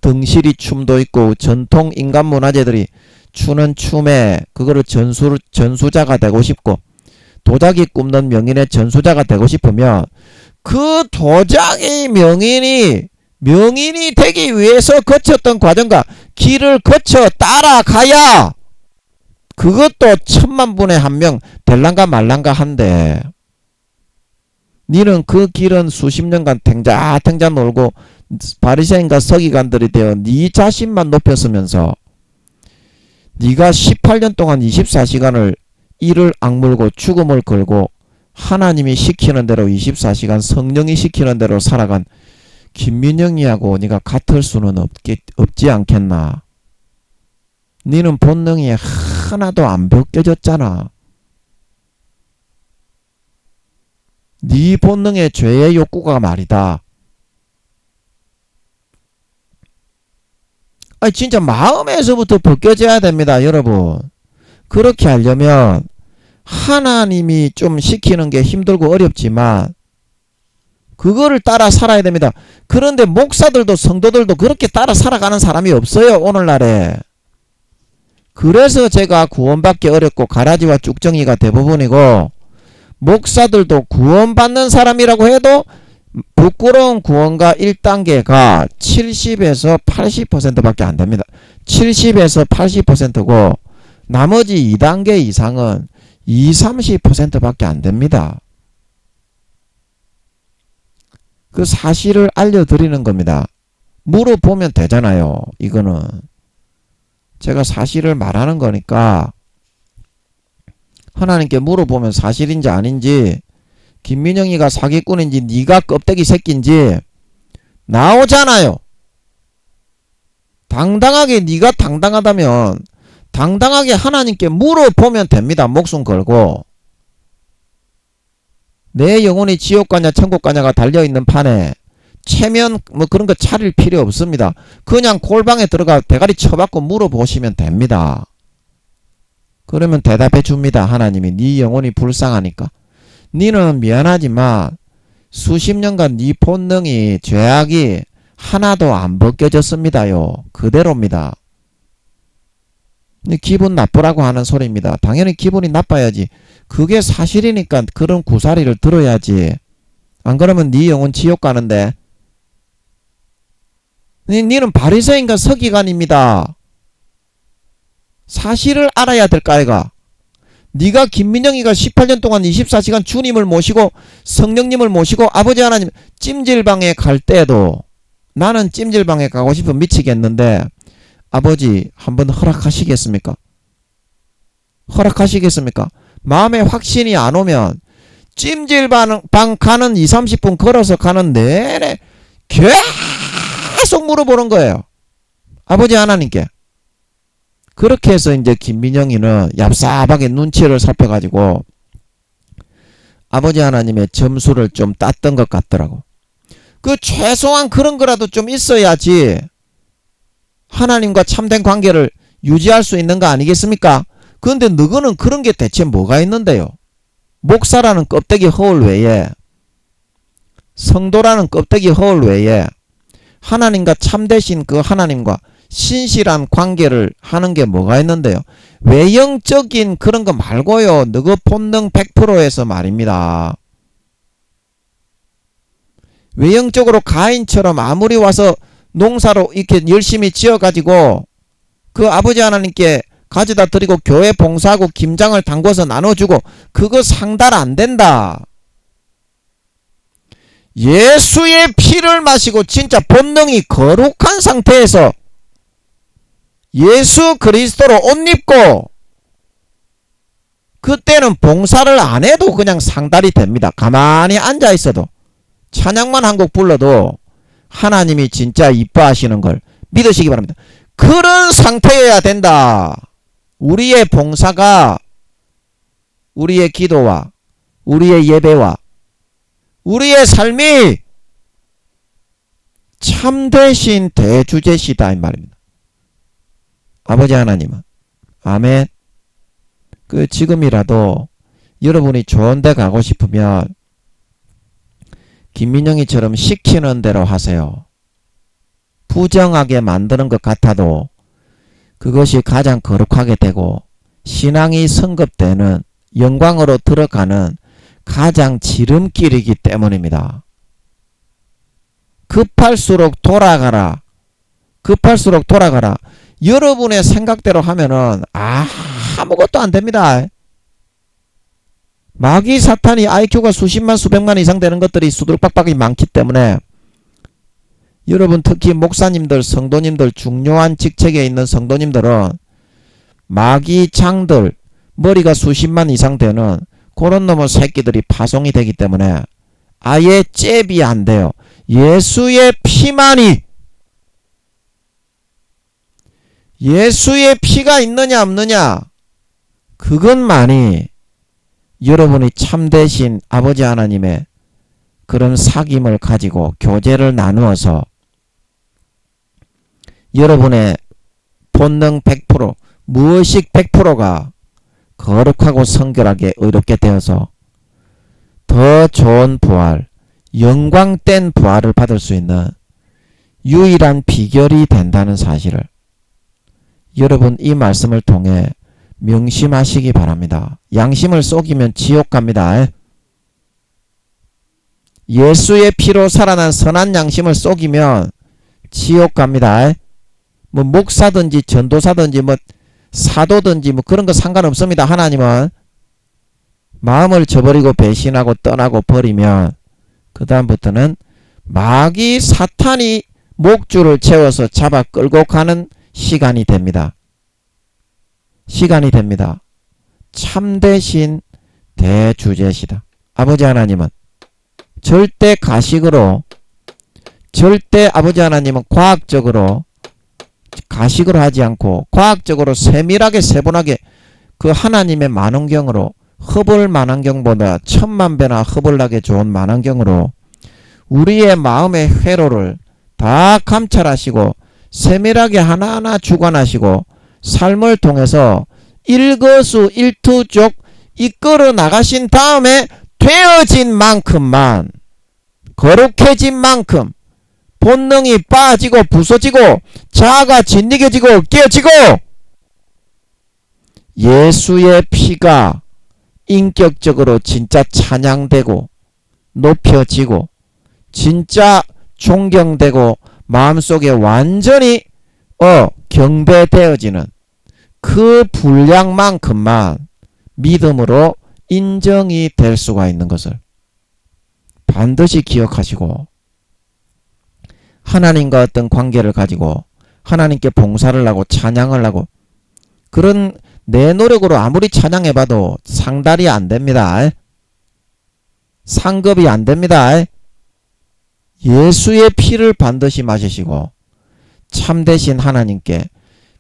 등실이 춤도 있고 전통 인간 문화재들이 추는 춤에 그거를 전수자가 되고 싶고 도자기 굽는 명인의 전수자가 되고 싶으면 그 도자기 명인이 되기 위해서 거쳤던 과정과 길을 거쳐 따라가야 그것도 10,000,000분의 1명 될란가 말란가 한데 니는 그 길은 수십 년간 탱자탱자 놀고 바리새인과 서기관들이 되어 니 자신만 높였으면서 니가 18년 동안 24시간을 이를 악물고 죽음을 걸고 하나님이 시키는 대로 24시간 성령이 시키는 대로 살아간 김민영이하고 니가 같을 수는 없지 않겠나. 니는 본능이 하나도 안 벗겨졌잖아. 네 본능의 죄의 욕구가 말이다. 아니 진짜 마음에서부터 벗겨져야 됩니다, 여러분. 그렇게 하려면 하나님이 좀 시키는 게 힘들고 어렵지만 그거를 따라 살아야 됩니다. 그런데 목사들도 성도들도 그렇게 따라 살아가는 사람이 없어요, 오늘날에. 그래서 제가 구원받기 어렵고 가라지와 쭉정이가 대부분이고, 목사들도 구원받는 사람이라고 해도 부끄러운 구원가 1단계가 70에서 80%밖에 안 됩니다. 70에서 80%고 나머지 2단계 이상은 20-30%밖에 안 됩니다. 그 사실을 알려드리는 겁니다. 물어보면 되잖아요. 이거는 제가 사실을 말하는 거니까 하나님께 물어보면 사실인지 아닌지, 김민영이가 사기꾼인지 네가 껍데기 새끼인지 나오잖아요. 당당하게 네가 당당하다면 당당하게 하나님께 물어보면 됩니다. 목숨 걸고. 내 영혼이 지옥 가냐 천국 가냐가 달려있는 판에 체면 뭐 그런 거 차릴 필요 없습니다. 그냥 골방에 들어가 대가리 쳐박고 물어보시면 됩니다. 그러면 대답해 줍니다. 하나님이. 네 영혼이 불쌍하니까. 니는 미안하지만 수십 년간 네 본능이 죄악이 하나도 안 벗겨졌습니다요. 그대로입니다. 기분 나쁘라고 하는 소리입니다. 당연히 기분이 나빠야지. 그게 사실이니까 그런 구사리를 들어야지. 안 그러면 네 영혼 지옥 가는데. 니는 바리새인과 서기관입니다. 사실을 알아야 될까 아이가. 네가 김민영이가 18년 동안 24시간 주님을 모시고 성령님을 모시고 아버지 하나님 찜질방에 갈 때도 나는 찜질방에 가고 싶으면 미치겠는데 아버지 한번 허락하시겠습니까? 허락하시겠습니까? 마음에 확신이 안 오면 찜질방 가는 20-30분 걸어서 가는 내내 계속 물어보는 거예요. 아버지 하나님께. 그렇게 해서 이제 김민영이는 얍삽하게 눈치를 살펴가지고 아버지 하나님의 점수를 좀 땄던 것 같더라고. 그 최소한 그런 거라도 좀 있어야지 하나님과 참된 관계를 유지할 수 있는 거 아니겠습니까? 그런데 너거는 그런 게 대체 뭐가 있는데요? 목사라는 껍데기 허울 외에, 성도라는 껍데기 허울 외에 하나님과 참되신 그 하나님과 신실한 관계를 하는 게 뭐가 있는데요? 외형적인 그런 거 말고요. 너그 본능 100%에서 말입니다. 외형적으로 가인처럼 아무리 와서 농사로 이렇게 열심히 지어가지고 그 아버지 하나님께 가져다 드리고 교회 봉사하고 김장을 담궈서 나눠주고 그거 상달 안 된다. 예수의 피를 마시고 진짜 본능이 거룩한 상태에서 예수 그리스도로 옷 입고 그때는 봉사를 안 해도 그냥 상달이 됩니다. 가만히 앉아 있어도 찬양만 한 곡 불러도 하나님이 진짜 이뻐하시는 걸 믿으시기 바랍니다. 그런 상태여야 된다. 우리의 봉사가 우리의 기도와 우리의 예배와 우리의 삶이 참되신 대주제시다 이 말입니다. 아버지 하나님은 아멘. 그 지금이라도 여러분이 좋은 데 가고 싶으면 김민영이처럼 시키는 대로 하세요. 부정하게 만드는 것 같아도 그것이 가장 거룩하게 되고 신앙이 성급되는 영광으로 들어가는 가장 지름길이기 때문입니다. 급할수록 돌아가라. 급할수록 돌아가라. 여러분의 생각대로 하면은 아무것도 안 됩니다. 마귀 사탄이 IQ가 수십만 수백만 이상 되는 것들이 수두룩박박이 많기 때문에 여러분 특히 목사님들 성도님들 중요한 직책에 있는 성도님들은 마귀 장들 머리가 수십만 이상 되는 그런 놈의 새끼들이 파송이 되기 때문에 아예 잽이 안 돼요. 예수의 피가 있느냐 없느냐 그것만이 여러분이 참되신 아버지 하나님의 그런 사귐을 가지고 교제를 나누어서 여러분의 본능 100% 무의식 100%가 거룩하고 성결하게 의롭게 되어서 더 좋은 부활, 영광된 부활을 받을 수 있는 유일한 비결이 된다는 사실을 여러분 이 말씀을 통해 명심하시기 바랍니다. 양심을 속이면 지옥 갑니다. 예수의 피로 살아난 선한 양심을 속이면 지옥 갑니다. 뭐 목사든지 전도사든지 뭐 사도든지 뭐 그런 거 상관없습니다. 하나님은 마음을 저버리고 배신하고 떠나고 버리면 그 다음부터는 마귀 사탄이 목줄을 채워서 잡아 끌고 가는 시간이 됩니다. 참되신 대주제시다. 아버지 하나님은 절대 가식으로 절대 아버지 하나님은 과학적으로 가식으로 하지 않고 과학적으로 세밀하게 세분하게 그 하나님의 만원경으로 허벌 만원경보다 천만 배나 허벌나게 좋은 만원경으로 우리의 마음의 회로를 다 감찰하시고 세밀하게 하나하나 주관하시고 삶을 통해서 일거수일투족 이끌어 나가신 다음에 되어진 만큼만 거룩해진 만큼 본능이 빠지고 부서지고 자아가 진리겨지고 깨어지고 예수의 피가 인격적으로 진짜 찬양되고 높여지고 진짜 존경되고 마음속에 완전히 경배되어지는 그 분량만큼만 믿음으로 인정이 될 수가 있는 것을 반드시 기억하시고 하나님과 어떤 관계를 가지고 하나님께 봉사를 하고 찬양을 하고 그런 내 노력으로 아무리 찬양해봐도 상달이 안됩니다. 상급이 안됩니다. 예수의 피를 반드시 마시시고 참되신 하나님께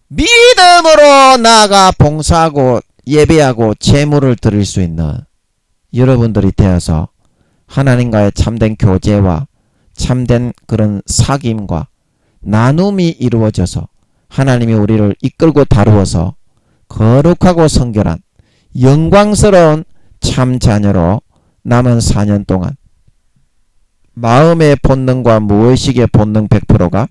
믿음으로 나아가 봉사하고 예배하고 제물을 드릴 수 있는 여러분들이 되어서 하나님과의 참된 교제와 참된 그런 사귐과 나눔이 이루어져서 하나님이 우리를 이끌고 다루어서 거룩하고 성결한 영광스러운 참 자녀로 남은 4년 동안 마음의 본능과 무의식의 본능 100%가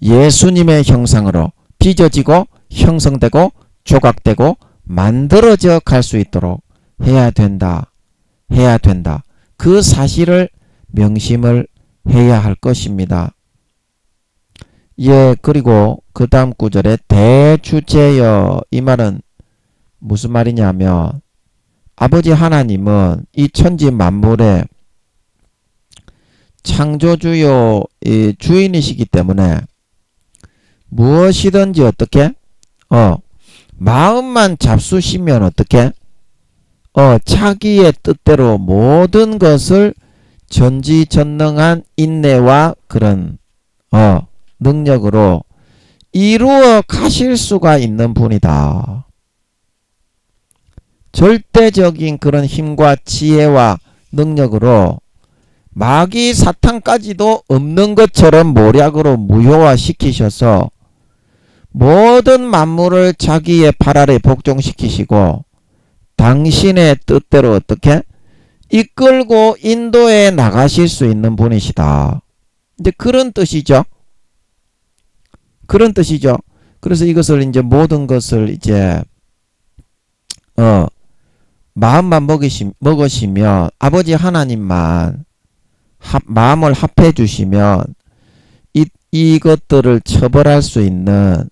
예수님의 형상으로 빚어지고 형성되고 조각되고 만들어져 갈 수 있도록 해야 된다. 그 사실을 명심을 해야 할 것입니다. 예, 그리고 그 다음 구절에 대주제여, 이 말은 무슨 말이냐면 아버지 하나님은 이 천지 만물의 창조주요 주인이시기 때문에 무엇이든지 어떻게 마음만 잡수시면 어떻게 자기의 뜻대로 모든 것을 전지전능한 인내와 그런 능력으로 이루어 가실 수가 있는 분이다. 절대적인 그런 힘과 지혜와 능력으로 마귀 사탄까지도 없는 것처럼 모략으로 무효화시키셔서 모든 만물을 자기의 발 아래 복종시키시고 당신의 뜻대로 어떻게 이끌고 인도해 나가실 수 있는 분이시다. 이제 그런 뜻이죠. 그래서 이것을 이제 모든 것을 이제 마음만 먹으시면 아버지 하나님만 마음을 합해 주시면 이것들을 처벌할 수 있는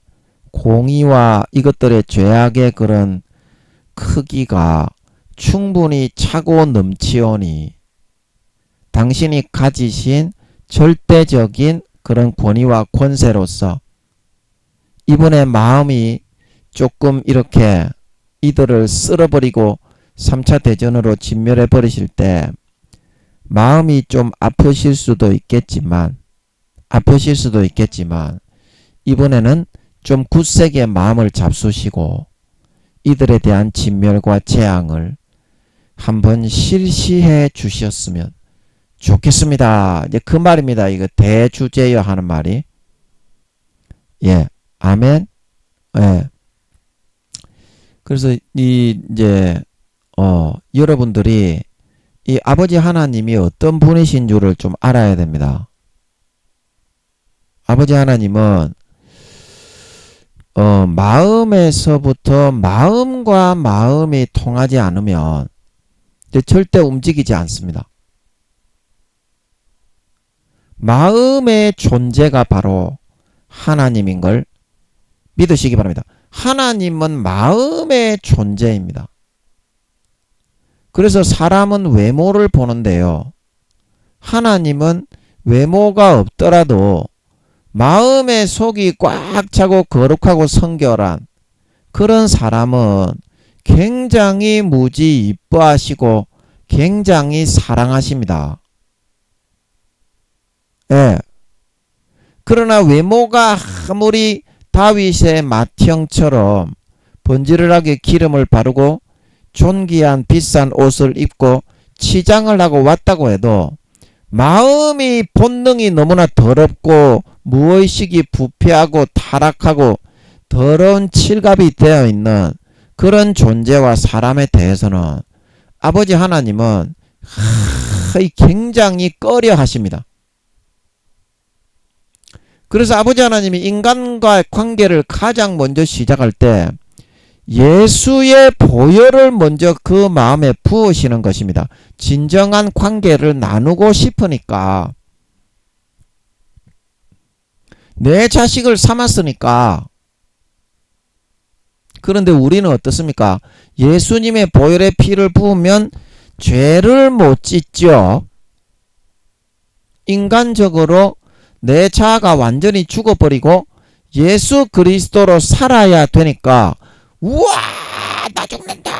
공의와 이것들의 죄악의 그런 크기가 충분히 차고 넘치오니 당신이 가지신 절대적인 그런 권위와 권세로서 이분의 마음이 조금 이렇게 이들을 쓸어버리고 3차 대전으로 진멸해 버리실 때 마음이 좀 아프실 수도 있겠지만 이번에는 좀 굳세게 마음을 잡수시고 이들에 대한 진멸과 재앙을 한번 실시해 주셨으면 좋겠습니다. 이제 그 말입니다. 이거 대주제여 하는 말이. 예. 아멘. 예. 그래서 이제 여러분들이 이 아버지 하나님이 어떤 분이신 줄을 좀 알아야 됩니다. 아버지 하나님은 마음에서부터 마음과 마음이 통하지 않으면 절대 움직이지 않습니다. 마음의 존재가 바로 하나님인 걸 믿으시기 바랍니다. 하나님은 마음의 존재입니다. 그래서 사람은 외모를 보는데요. 하나님은 외모가 없더라도 마음의 속이 꽉 차고 거룩하고 성결한 그런 사람은 굉장히 무지 이뻐하시고 굉장히 사랑하십니다. 예. 그러나 외모가 아무리 다윗의 맏형처럼 번지르르하게 기름을 바르고 존귀한 비싼 옷을 입고 치장을 하고 왔다고 해도 마음이 본능이 너무나 더럽고 무의식이 부패하고 타락하고 더러운 칠갑이 되어 있는 그런 존재와 사람에 대해서는 아버지 하나님은 굉장히 꺼려 하십니다. 그래서 아버지 하나님이 인간과의 관계를 가장 먼저 시작할 때 예수의 보혈을 먼저 그 마음에 부으시는 것입니다. 진정한 관계를 나누고 싶으니까, 내 자식을 삼았으니까. 그런데 우리는 어떻습니까? 예수님의 보혈의 피를 부으면 죄를 못 짓죠. 인간적으로 내 자아가 완전히 죽어버리고 예수 그리스도로 살아야 되니까 우와 나 죽는다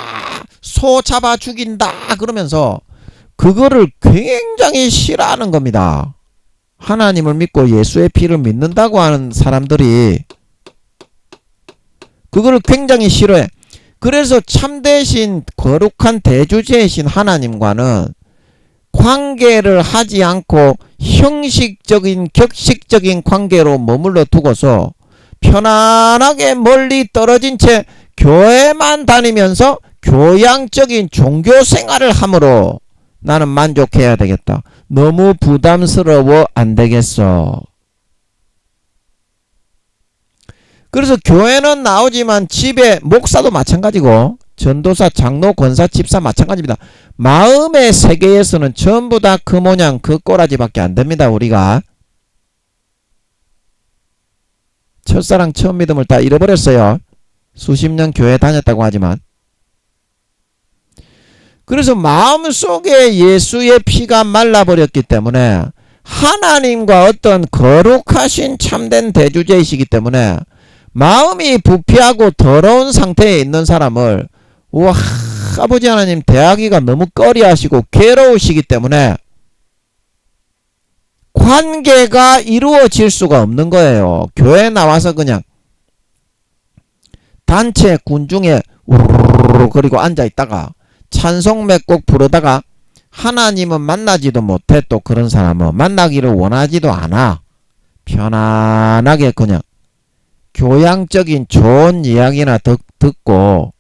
소 잡아 죽인다 그러면서 그거를 굉장히 싫어하는 겁니다. 하나님을 믿고 예수의 피를 믿는다고 하는 사람들이 그거를 굉장히 싫어해. 그래서 참되신 거룩한 대주제이신 하나님과는 관계를 하지 않고 형식적인 격식적인 관계로 머물러 두고서 편안하게 멀리 떨어진 채 교회만 다니면서 교양적인 종교 생활을 함으로 나는 만족해야 되겠다. 너무 부담스러워 안 되겠어. 그래서 교회는 나오지만 집에 목사도 마찬가지고 전도사, 장로, 권사, 집사 마찬가지입니다. 마음의 세계에서는 전부 다 그 모양 그 꼬라지밖에 안 됩니다. 우리가 첫사랑 처음 믿음을 다 잃어버렸어요. 수십 년 교회 다녔다고 하지만. 그래서 마음속에 예수의 피가 말라버렸기 때문에 하나님과 어떤 거룩하신 참된 대주제이시기 때문에 마음이 부패하고 더러운 상태에 있는 사람을 와 아버지 하나님 대하기가 너무 꺼려하시고 괴로우시기 때문에 관계가 이루어질 수가 없는 거예요. 교회 나와서 그냥 단체 군중에 우르르 그리고 앉아있다가 찬송 몇 곡 부르다가 하나님은 만나지도 못해. 또 그런 사람은 만나기를 원하지도 않아. 편안하게 그냥 교양적인 좋은 이야기나 듣고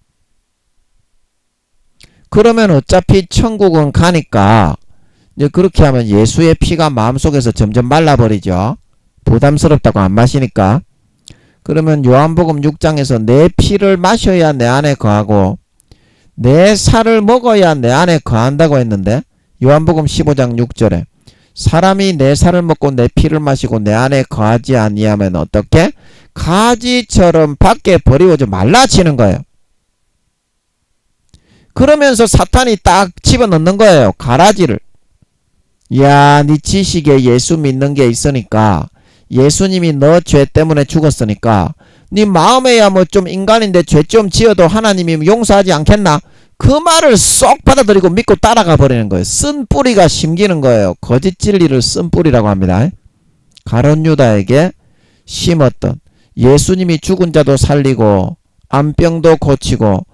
그러면 어차피 천국은 가니까 이제 그렇게 하면 예수의 피가 마음속에서 점점 말라버리죠. 부담스럽다고 안 마시니까. 그러면 요한복음 6장에서 내 피를 마셔야 내 안에 거하고 내 살을 먹어야 내 안에 거한다고 했는데 요한복음 15장 6절에 사람이 내 살을 먹고 내 피를 마시고 내 안에 거하지 아니하면 어떻게? 가지처럼 밖에 버리워져 말라치는 거예요. 그러면서 사탄이 딱 집어넣는 거예요. 가라지를. 야, 네 지식에 예수 믿는 게 있으니까, 예수님이 너 죄 때문에 죽었으니까 네 마음에야 뭐 좀 인간인데 죄 좀 지어도 하나님이 용서하지 않겠나? 그 말을 쏙 받아들이고 믿고 따라가 버리는 거예요. 쓴 뿌리가 심기는 거예요. 거짓 진리를 쓴 뿌리라고 합니다. 가룟 유다에게 심었던, 예수님이 죽은 자도 살리고 안병도 고치고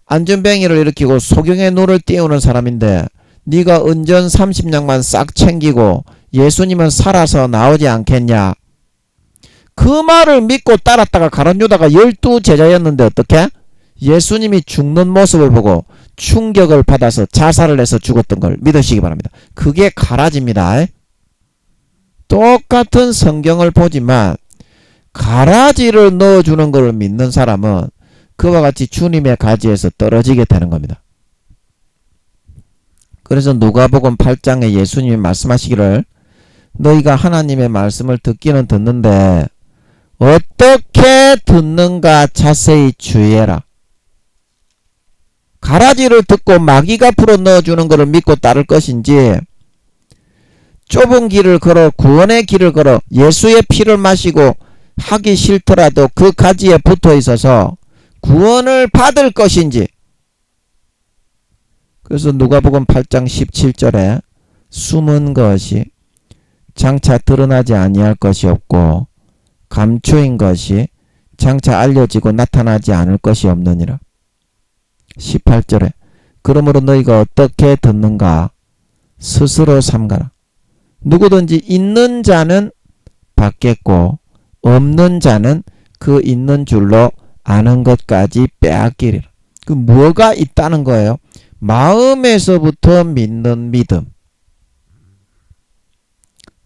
안전뱅이를 일으키고 소경의 눈을 띄우는 사람인데, 네가 은전 30냥만 싹 챙기고 예수님은 살아서 나오지 않겠냐? 그 말을 믿고 따랐다가 가룟 유다가 12제자였는데 어떻게? 예수님이 죽는 모습을 보고 충격을 받아서 자살을 해서 죽었던 걸 믿으시기 바랍니다. 그게 가라지입니다. 똑같은 성경을 보지만 가라지를 넣어주는 것을 믿는 사람은 그와 같이 주님의 가지에서 떨어지게 되는 겁니다. 그래서 누가복음 8장에 예수님이 말씀하시기를, 너희가 하나님의 말씀을 듣기는 듣는데 어떻게 듣는가 자세히 주의해라. 가라지를 듣고 마귀가 풀어 넣어주는 것을 믿고 따를 것인지, 좁은 길을 걸어 구원의 길을 걸어 예수의 피를 마시고 하기 싫더라도 그 가지에 붙어 있어서 구원을 받을 것인지. 그래서 누가복음 8장 17절에 숨은 것이 장차 드러나지 아니할 것이 없고 감추인 것이 장차 알려지고 나타나지 않을 것이 없느니라. 18절에 그러므로 너희가 어떻게 듣는가 스스로 삼가라. 누구든지 있는 자는 받겠고 없는 자는 그 있는 줄로 아는 것까지 빼앗기리라. 그 뭐가 있다는 거예요? 마음에서부터 믿는 믿음.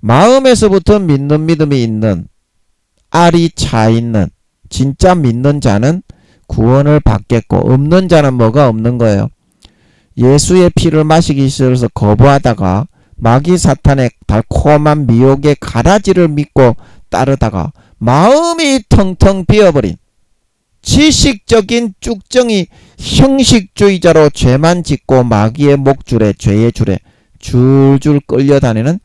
마음에서부터 믿는 믿음이 있는, 알이 차 있는 진짜 믿는 자는 구원을 받겠고, 없는 자는 뭐가 없는 거예요? 예수의 피를 마시기 싫어서 거부하다가 마귀 사탄의 달콤한 미혹의 가라지를 믿고 따르다가 마음이 텅텅 비어버린 지식적인 쭉정이 형식주의자로 죄만 짓고 마귀의 목줄에, 죄의 줄에 줄줄 끌려다니는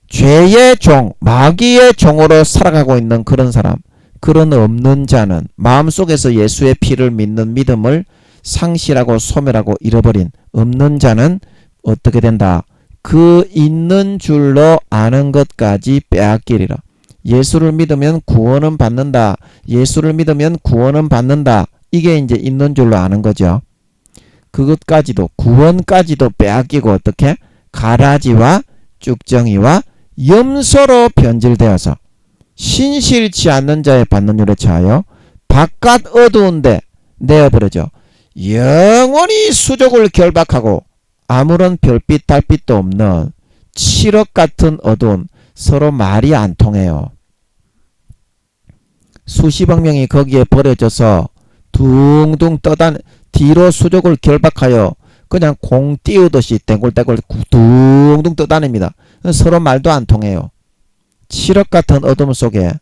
죄의 종, 마귀의 종으로 살아가고 있는 그런 사람, 그런 없는 자는 마음속에서 예수의 피를 믿는 믿음을 상실하고 소멸하고 잃어버린 없는 자는 어떻게 된다? 그 있는 줄로 아는 것까지 빼앗기리라. 예수를 믿으면 구원은 받는다. 예수를 믿으면 구원은 받는다. 이게 이제 있는 줄로 아는 거죠. 그것까지도, 구원까지도 빼앗기고 어떻게? 가라지와 쭉정이와 염소로 변질되어서 신실치 않는 자의 받는 율에 처하여 바깥 어두운데 내어버려져 영원히 수족을 결박하고 아무런 별빛 달빛도 없는 칠흑 같은 어두운, 서로 말이 안 통해요. 수십억 명이 거기에 버려져서 둥둥 뒤로 수족을 결박하여 그냥 공 띄우듯이 땡굴땡굴 둥둥 떠다닙니다. 서로 말도 안 통해요. 칠흑 같은 어둠 속에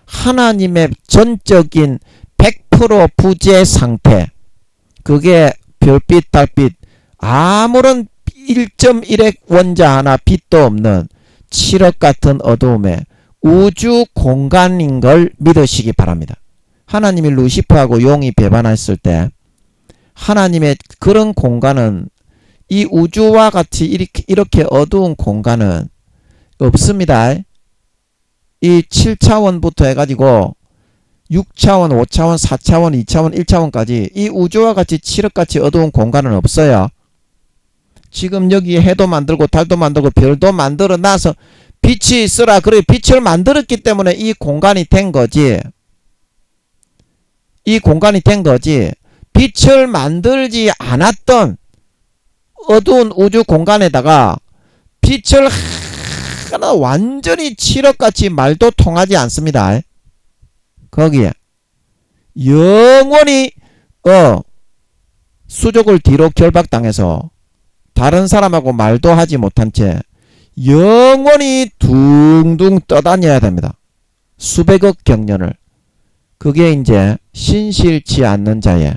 하나님의 전적인 100% 부재 상태, 그게 별빛 달빛 아무런 1.1의 원자 하나 빛도 없는 칠흑 같은 어두움에 우주 공간인 걸 믿으시기 바랍니다. 하나님이 루시퍼하고 용이 배반했을 때 하나님의 그런 공간은, 이 우주와 같이 이렇게 어두운 공간은 없습니다. 이 7차원부터 해가지고 6차원, 5차원, 4차원, 2차원, 1차원까지 이 우주와 같이 칠흑같이 어두운 공간은 없어요. 지금 여기에 해도 만들고 달도 만들고 별도 만들어 놔서 빛이 있으라 그래 빛을 만들었기 때문에 이 공간이 된 거지. 이 공간이 된 거지. 빛을 만들지 않았던 어두운 우주 공간에다가 빛을 하나 완전히 칠흑같이 말도 통하지 않습니다. 거기에 영원히 수족을 뒤로 결박당해서 다른 사람하고 말도 하지 못한 채 영원히 둥둥 떠다녀야 됩니다. 수백억 경년을. 그게 이제 신실치 않는 자의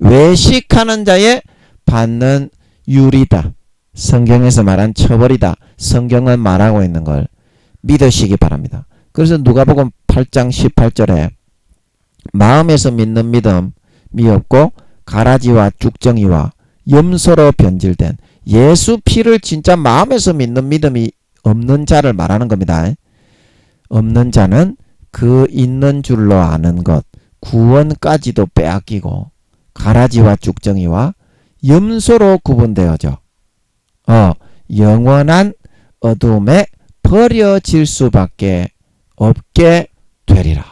외식하는 자의 받는 유리다. 성경에서 말한 처벌이다. 성경은 말하고 있는 걸 믿으시기 바랍니다. 그래서 누가복음 8장 18절에 마음에서 믿는 믿음이 없고 가라지와 쭉정이와 염소로 변질된 예수 피를 진짜 마음에서 믿는 믿음이 없는 자를 말하는 겁니다. 없는 자는 그 있는 줄로 아는 것 구원까지도 빼앗기고 가라지와 쭉정이와 염소로 구분되어져 영원한 어둠에 버려질 수밖에 없게 되리라.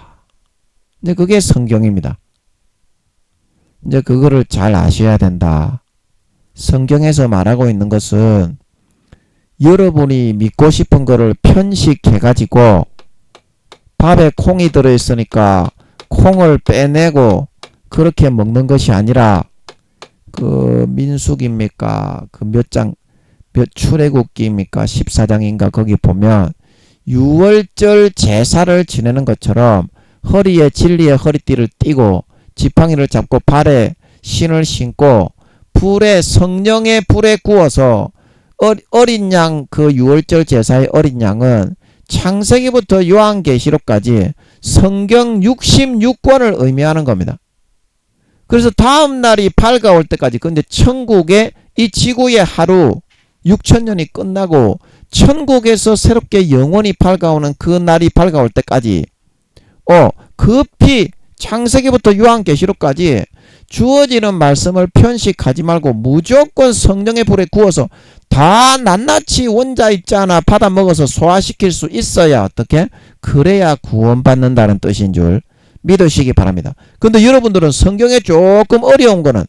이제 그게 성경입니다. 이제 그거를 잘 아셔야 된다. 성경에서 말하고 있는 것은 여러분이 믿고 싶은 거를 편식해가지고 밥에 콩이 들어있으니까 콩을 빼내고 그렇게 먹는 것이 아니라 그 민수기입니까? 그 몇 출애굽기입니까? 14장인가 거기 보면 유월절 제사를 지내는 것처럼 허리에 진리의 허리띠를 띠고 지팡이를 잡고 발에 신을 신고 불에 성령의 불에 구워서 어린 양 그 유월절 제사의 어린 양은 창세기부터 요한계시록까지 성경 66권을 의미하는 겁니다. 그래서 다음 날이 밝아올 때까지 근데 천국의 이 지구의 하루 6천년이 끝나고 천국에서 새롭게 영원히 밝아오는 그 날이 밝아올 때까지 급히 창세기부터 요한계시록까지 주어지는 말씀을 편식하지 말고 무조건 성령의 불에 구워서 다 낱낱이 원자 있잖아 받아 먹어서 소화시킬 수 있어야 어떻게? 그래야 구원받는다는 뜻인 줄 믿으시기 바랍니다. 근데 여러분들은 성경에 조금 어려운 거는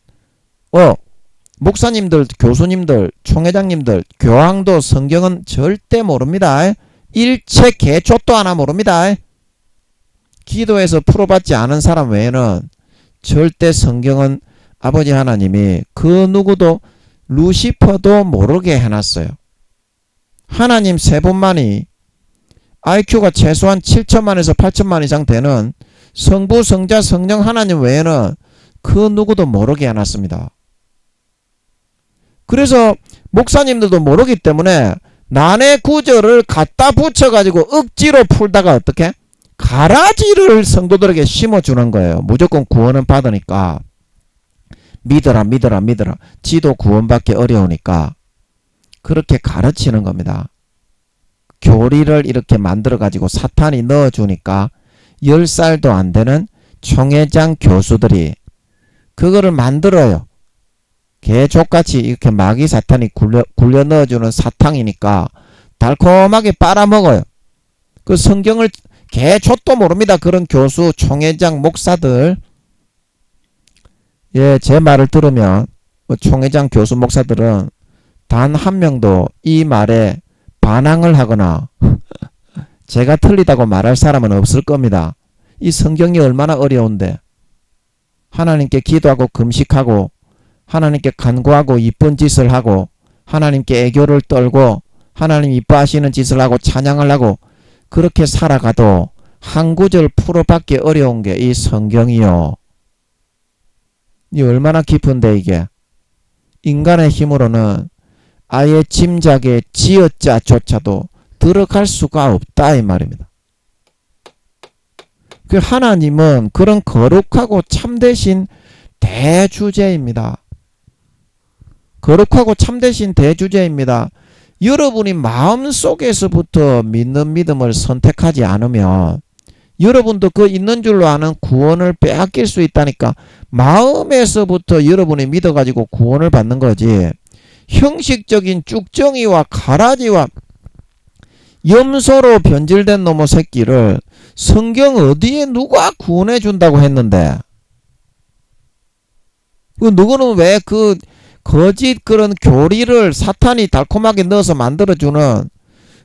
목사님들, 교수님들, 총회장님들, 교황도 성경은 절대 모릅니다. 일체 개초도 하나 모릅니다. 기도에서 풀어받지 않은 사람 외에는 절대 성경은 아버지 하나님이 그 누구도 루시퍼도 모르게 해놨어요. 하나님 세 분만이 IQ가 최소한 7천만에서 8천만 이상 되는 성부, 성자, 성령 하나님 외에는 그 누구도 모르게 해놨습니다. 그래서 목사님들도 모르기 때문에 난의 구절을 갖다 붙여가지고 억지로 풀다가 어떻게? 가라지를 성도들에게 심어주는 거예요. 무조건 구원은 받으니까 믿어라 믿어라 믿어라. 지도 구원받기 어려우니까 그렇게 가르치는 겁니다. 교리를 이렇게 만들어가지고 사탄이 넣어주니까 10살도 안 되는 총회장 교수들이 그거를 만들어요. 개족같이 이렇게 마귀 사탄이 굴려 넣어주는 사탕이니까 달콤하게 빨아먹어요. 그 성경을 개초도 모릅니다. 그런 교수, 총회장, 목사들. 제 말을 들으면 총회장, 교수, 목사들은 단 한 명도 이 말에 반항을 하거나 제가 틀리다고 말할 사람은 없을 겁니다. 이 성경이 얼마나 어려운데 하나님께 기도하고 금식하고 하나님께 간구하고 이쁜 짓을 하고 하나님께 애교를 떨고 하나님 이뻐하시는 짓을 하고 찬양을 하고 그렇게 살아가도 한 구절 풀어받기 어려운 게 이 성경이요. 이 얼마나 깊은데 이게. 인간의 힘으로는 아예 짐작의 지어자조차도 들어갈 수가 없다 이 말입니다. 그 하나님은 그런 거룩하고 참되신 대주제입니다. 거룩하고 참되신 대주제입니다. 여러분이 마음속에서부터 믿는 믿음을 선택하지 않으면 여러분도 그 있는 줄로 아는 구원을 빼앗길 수 있다니까. 마음에서부터 여러분이 믿어가지고 구원을 받는 거지. 형식적인 쭉정이와 가라지와 염소로 변질된 놈의 새끼를 성경 어디에 누가 구원해 준다고 했는데 그 누구는 왜 그 거짓 그런 교리를 사탄이 달콤하게 넣어서 만들어주는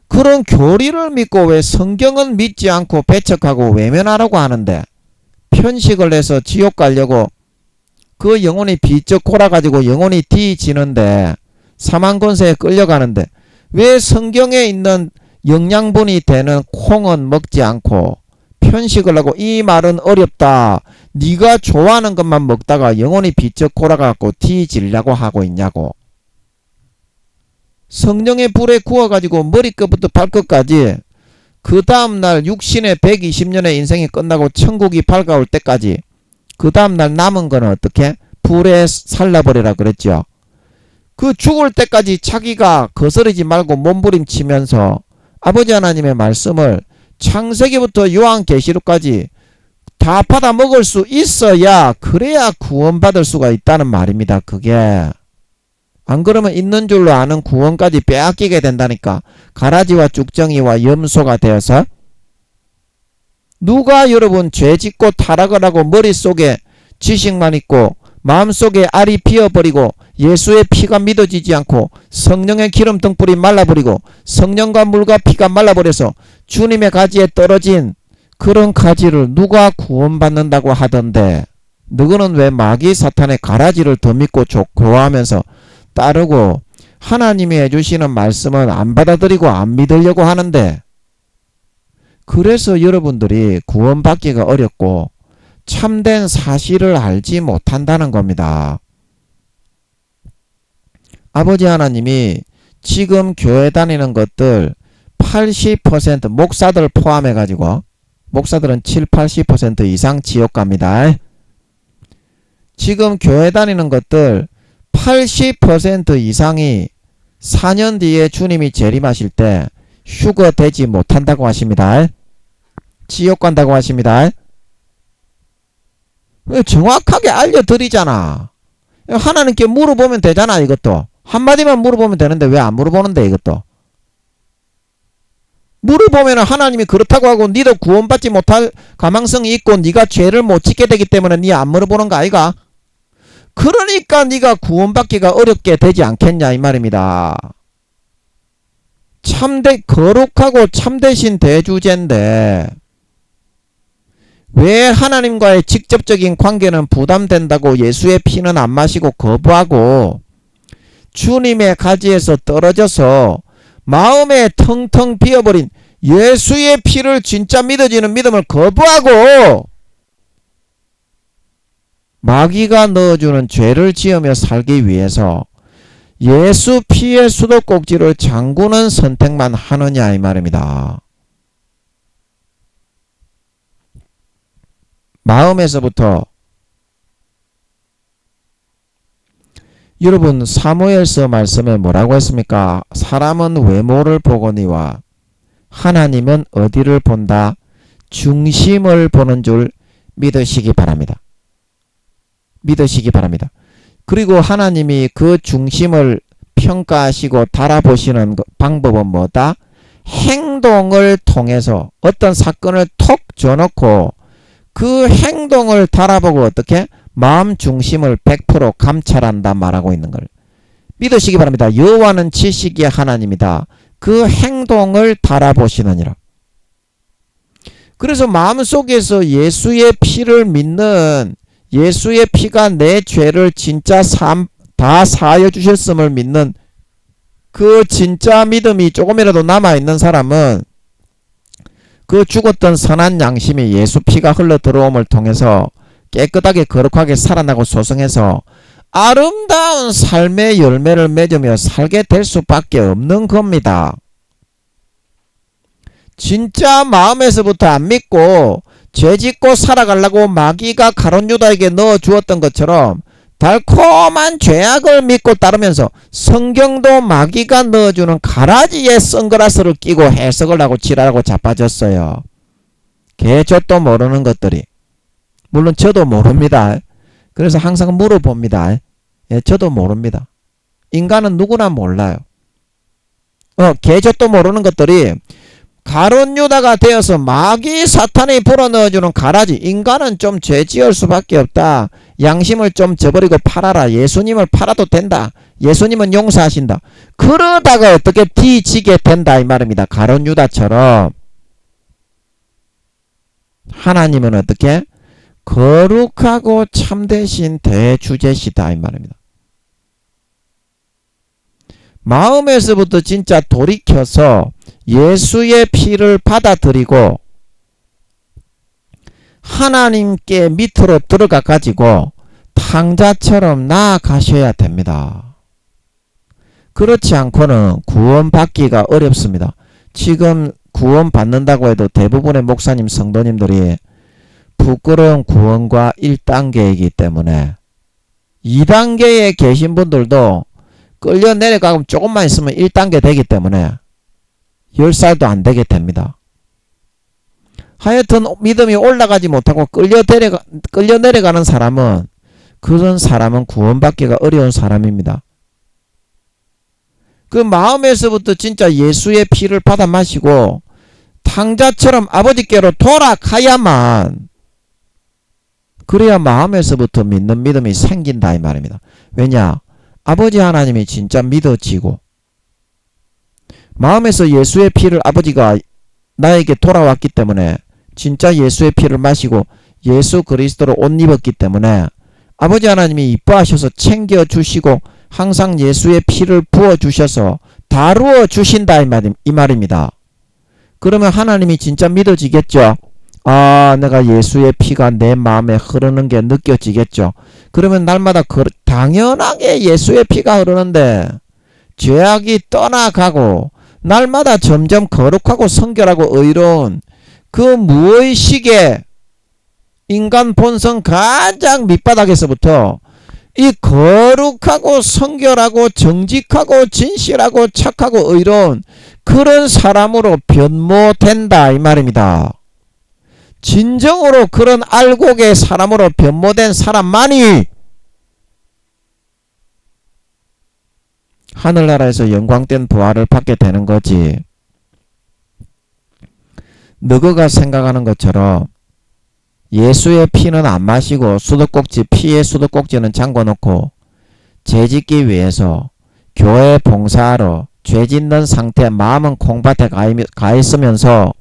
그런 교리를 믿고 왜 성경은 믿지 않고 배척하고 외면하라고 하는데 편식을 해서 지옥 가려고 그 영혼이 비쩍 골아가지고 영혼이 뒤지는데 사망권세에 끌려가는데 왜 성경에 있는 영양분이 되는 콩은 먹지 않고 편식을 하고 이 말은 어렵다. 네가 좋아하는 것만 먹다가 영혼이 비쩍 골아갖고 뒤지려고 하고 있냐고. 성령의 불에 구워가지고 머리끝부터 발끝까지 그 다음날 육신의 120년의 인생이 끝나고 천국이 밝아올 때까지 그 다음날 남은 거는 어떻게? 불에 살라버리라 그랬죠. 그 죽을 때까지 자기가 거스르지 말고 몸부림치면서 아버지 하나님의 말씀을 창세기부터 요한계시록까지 다 받아 먹을 수 있어야 그래야 구원받을 수가 있다는 말입니다. 그게 안 그러면 있는 줄로 아는 구원까지 빼앗기게 된다니까. 가라지와 쭉정이와 염소가 되어서. 누가 여러분 죄 짓고 타락을 하고 머릿속에 지식만 있고 마음속에 알이 피어버리고 예수의 피가 믿어지지 않고 성령의 기름 등불이 말라버리고 성령과 물과 피가 말라버려서 주님의 가지에 떨어진 그런 가지를 누가 구원받는다고 하던데, 너희는 왜 마귀 사탄의 가라지를 더 믿고 좋아하면서 따르고 하나님이 해주시는 말씀은 안 받아들이고 안 믿으려고 하는데, 그래서 여러분들이 구원받기가 어렵고 참된 사실을 알지 못한다는 겁니다. 아버지 하나님이 지금 교회 다니는 것들 80% 목사들 포함해가지고, 목사들은 7, 80% 이상 지옥 갑니다. 지금 교회 다니는 것들 80% 이상이 4년 뒤에 주님이 재림하실 때 휴거 되지 못한다고 하십니다. 지옥 간다고 하십니다. 정확하게 알려드리잖아. 하나님께 물어보면 되잖아. 이것도 한마디만 물어보면 되는데 왜 안 물어보는데. 이것도 물어보면 하나님이 그렇다고 하고 니도 구원받지 못할 가망성이 있고 니가 죄를 못 짓게 되기 때문에 니 안 물어보는 거 아이가? 그러니까 니가 구원받기가 어렵게 되지 않겠냐 이 말입니다. 거룩하고 참되신 대주제인데 왜 하나님과의 직접적인 관계는 부담된다고 예수의 피는 안 마시고 거부하고 주님의 가지에서 떨어져서 마음에 텅텅 비어버린 예수의 피를 진짜 믿어지는 믿음을 거부하고 마귀가 넣어주는 죄를 지으며 살기 위해서 예수 피의 수도꼭지를 잠그는 선택만 하느냐 이 말입니다. 마음에서부터. 여러분 사무엘서 말씀에 뭐라고 했습니까? 사람은 외모를 보거니와 하나님은 어디를 본다? 중심을 보는 줄 믿으시기 바랍니다. 믿으시기 바랍니다. 그리고 하나님이 그 중심을 평가하시고 달아보시는 방법은 뭐다? 행동을 통해서 어떤 사건을 톡 줘놓고 그 행동을 달아보고 어떻게? 마음 중심을 100% 감찰한다 말하고 있는 걸 믿으시기 바랍니다. 여호와는 지식의 하나님이다. 그 행동을 달아보시느니라. 그래서 마음속에서 예수의 피를 믿는, 예수의 피가 내 죄를 진짜 다 사하여 주셨음을 믿는 그 진짜 믿음이 조금이라도 남아있는 사람은 그 죽었던 선한 양심이 예수 피가 흘러 들어옴을 통해서 깨끗하게 거룩하게 살아나고 소성해서 아름다운 삶의 열매를 맺으며 살게 될 수밖에 없는 겁니다. 진짜 마음에서부터 안 믿고 죄짓고 살아가려고 마귀가 가룟 유다에게 넣어주었던 것처럼 달콤한 죄악을 믿고 따르면서 성경도 마귀가 넣어주는 가라지에 선글라스를 끼고 해석을 하고 지랄하고 자빠졌어요. 개젖도 모르는 것들이. 물론 저도 모릅니다. 그래서 항상 물어봅니다. 예, 저도 모릅니다. 인간은 누구나 몰라요. 개젖도 모르는 것들이 가룟 유다가 되어서 마귀 사탄이 불어넣어주는 가라지. 인간은 좀 죄 지을 수밖에 없다. 양심을 좀 저버리고 팔아라. 예수님을 팔아도 된다. 예수님은 용서하신다. 그러다가 어떻게 뒤지게 된다 이 말입니다. 가룟 유다처럼. 하나님은 어떻게? 거룩하고 참되신 대주제시다 이 말입니다. 마음에서부터 진짜 돌이켜서 예수의 피를 받아들이고 하나님께 밑으로 들어가 가지고 탕자처럼 나아가셔야 됩니다. 그렇지 않고는 구원받기가 어렵습니다. 지금 구원받는다고 해도 대부분의 목사님 성도님들이 부끄러운 구원과 1단계이기 때문에 2단계에 계신 분들도 끌려 내려가면 조금만 있으면 1단계 되기 때문에 10살도 안 되게 됩니다. 하여튼 믿음이 올라가지 못하고 끌려 내려가는 사람은 그런 사람은 구원받기가 어려운 사람입니다. 그 마음에서부터 진짜 예수의 피를 받아 마시고 탕자처럼 아버지께로 돌아가야만 그래야 마음에서부터 믿는 믿음이 생긴다 이 말입니다. 왜냐? 아버지 하나님이 진짜 믿어지고 마음에서 예수의 피를 아버지가 나에게 돌아왔기 때문에 진짜 예수의 피를 마시고 예수 그리스도로 옷 입었기 때문에 아버지 하나님이 이뻐하셔서 챙겨주시고 항상 예수의 피를 부어주셔서 다루어 주신다 이 말입니다. 그러면 하나님이 진짜 믿어지겠죠. 아, 내가 예수의 피가 내 마음에 흐르는 게 느껴지겠죠. 그러면 날마다 당연하게 예수의 피가 흐르는데 죄악이 떠나가고 날마다 점점 거룩하고 성결하고 의로운 그 무의식의 인간 본성 가장 밑바닥에서부터 이 거룩하고 성결하고 정직하고 진실하고 착하고 의로운 그런 사람으로 변모된다 이 말입니다. 진정으로 그런 알곡의 사람으로 변모된 사람만이 하늘나라에서 영광된 부활을 받게 되는 거지. 너희가 생각하는 것처럼 예수의 피는 안 마시고 수도꼭지 피의 수도꼭지는 잠궈놓고 죄짓기 위해서 교회 봉사하러 죄짓는 상태 마음은 콩밭에 가 있으면서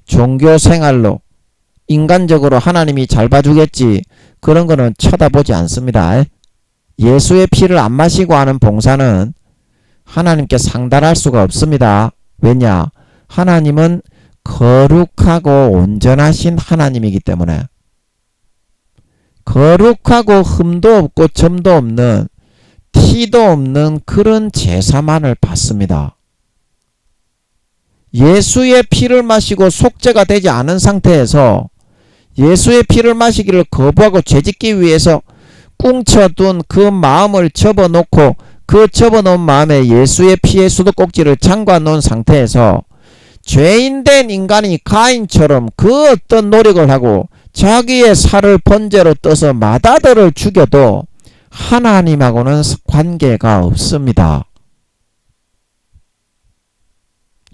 종교생활로 인간적으로 하나님이 잘 봐주겠지 그런 거는 쳐다보지 않습니다. 예수의 피를 안 마시고 하는 봉사는 하나님께 상달할 수가 없습니다. 왜냐? 하나님은 거룩하고 온전하신 하나님이기 때문에 거룩하고 흠도 없고 점도 없는 티도 없는 그런 제사만을 받습니다. 예수의 피를 마시고 속죄가 되지 않은 상태에서 예수의 피를 마시기를 거부하고 죄짓기 위해서 꿍쳐둔 그 마음을 접어놓고 그 접어놓은 마음에 예수의 피의 수도꼭지를 잠궈놓은 상태에서 죄인된 인간이 가인처럼 그 어떤 노력을 하고 자기의 살을 번제로 떠서 마다들을 죽여도 하나님하고는 관계가 없습니다.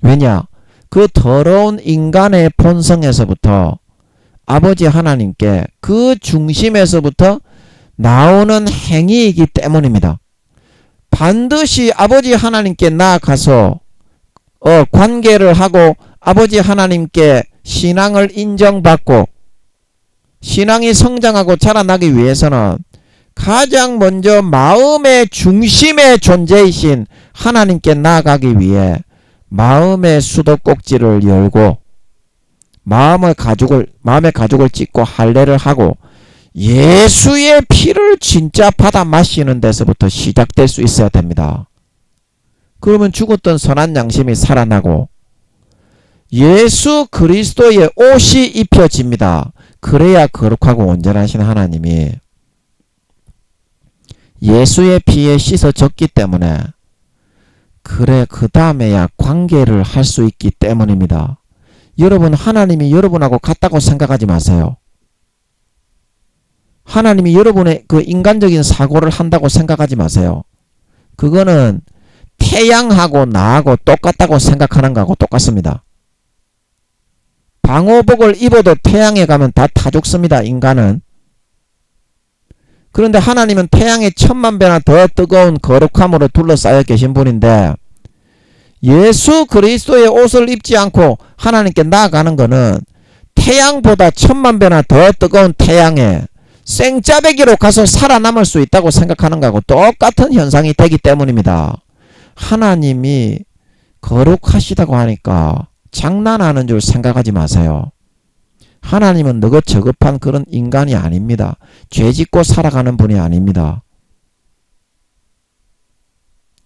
왜냐? 그 더러운 인간의 본성에서부터 아버지 하나님께 그 중심에서부터 나오는 행위이기 때문입니다. 반드시 아버지 하나님께 나아가서 관계를 하고 아버지 하나님께 신앙을 인정받고 신앙이 성장하고 자라나기 위해서는 가장 먼저 마음의 중심의 존재이신 하나님께 나아가기 위해 마음의 수도꼭지를 열고 마음의 가죽을 찢고 할례를 하고 예수의 피를 진짜 받아 마시는 데서부터 시작될 수 있어야 됩니다. 그러면 죽었던 선한 양심이 살아나고 예수 그리스도의 옷이 입혀집니다. 그래야 거룩하고 온전하신 하나님이 예수의 피에 씻어졌기 때문에 그래 그 다음에야 관계를 할 수 있기 때문입니다. 여러분 하나님이 여러분하고 같다고 생각하지 마세요. 하나님이 여러분의 그 인간적인 사고를 한다고 생각하지 마세요. 그거는 태양하고 나하고 똑같다고 생각하는 거하고 똑같습니다. 방호복을 입어도 태양에 가면 다 타 죽습니다. 인간은. 그런데 하나님은 태양의 10,000배나 더 뜨거운 거룩함으로 둘러싸여 계신 분인데 예수 그리스도의 옷을 입지 않고 하나님께 나아가는 것은 태양보다 10,000,000배나 더 뜨거운 태양에 생짜배기로 가서 살아남을 수 있다고 생각하는 것하고 똑같은 현상이 되기 때문입니다. 하나님이 거룩하시다고 하니까 장난하는 줄 생각하지 마세요. 하나님은 너거 저급한 그런 인간이 아닙니다. 죄 짓고 살아가는 분이 아닙니다.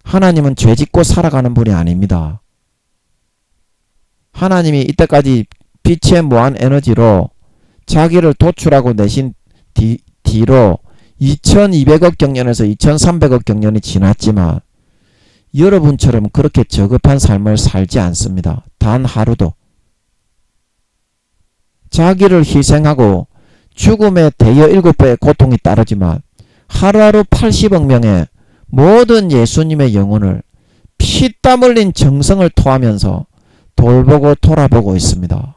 하나님은 죄 짓고 살아가는 분이 아닙니다. 하나님이 이때까지 빛의 무한 에너지로 자기를 도출하고 내신 뒤로 2200억 경년에서 2300억 경년이 지났지만 여러분처럼 그렇게 저급한 삶을 살지 않습니다. 단 하루도. 자기를 희생하고 죽음의 대여 7배의 고통이 따르지만 하루하루 80억 명의 모든 예수님의 영혼을 피땀 흘린 정성을 토하면서 돌보고 돌아보고 있습니다.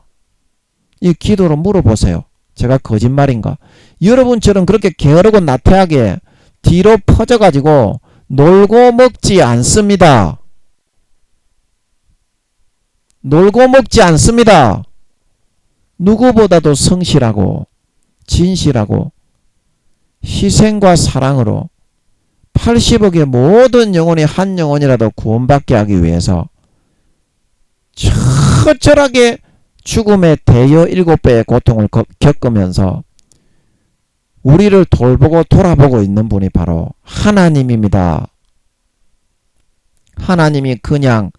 이 기도로 물어보세요. 제가 거짓말인가? 여러분처럼 그렇게 게으르고 나태하게 뒤로 퍼져가지고 놀고 먹지 않습니다. 놀고 먹지 않습니다. 누구보다도 성실하고 진실하고 희생과 사랑으로 80억의 모든 영혼이 한 영혼이라도 구원받게 하기 위해서 처절하게 죽음의 대여 7배의 고통을 겪으면서 우리를 돌보고 돌아보고 있는 분이 바로 하나님입니다. 하나님이 그냥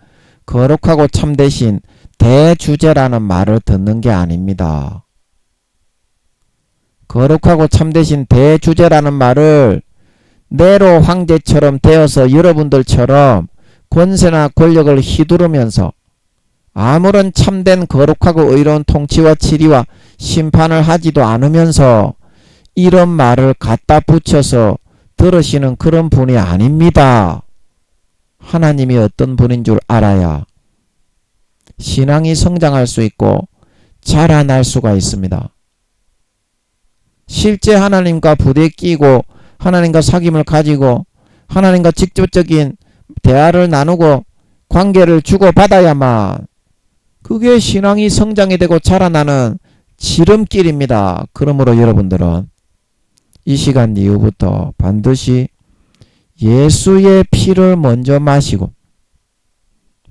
거룩하고 참되신 대주제라는 말을 듣는 게 아닙니다. 거룩하고 참되신 대주제라는 말을 네로 황제처럼 되어서 여러분들처럼 권세나 권력을 휘두르면서 아무런 참된 거룩하고 의로운 통치와 치리와 심판을 하지도 않으면서 이런 말을 갖다 붙여서 들으시는 그런 분이 아닙니다. 하나님이 어떤 분인 줄 알아야 신앙이 성장할 수 있고 자라날 수가 있습니다. 실제 하나님과 부대에 끼고 하나님과 사귐을 가지고 하나님과 직접적인 대화를 나누고 관계를 주고받아야만 그게 신앙이 성장이 되고 자라나는 지름길입니다. 그러므로 여러분들은 이 시간 이후부터 반드시 예수의 피를 먼저 마시고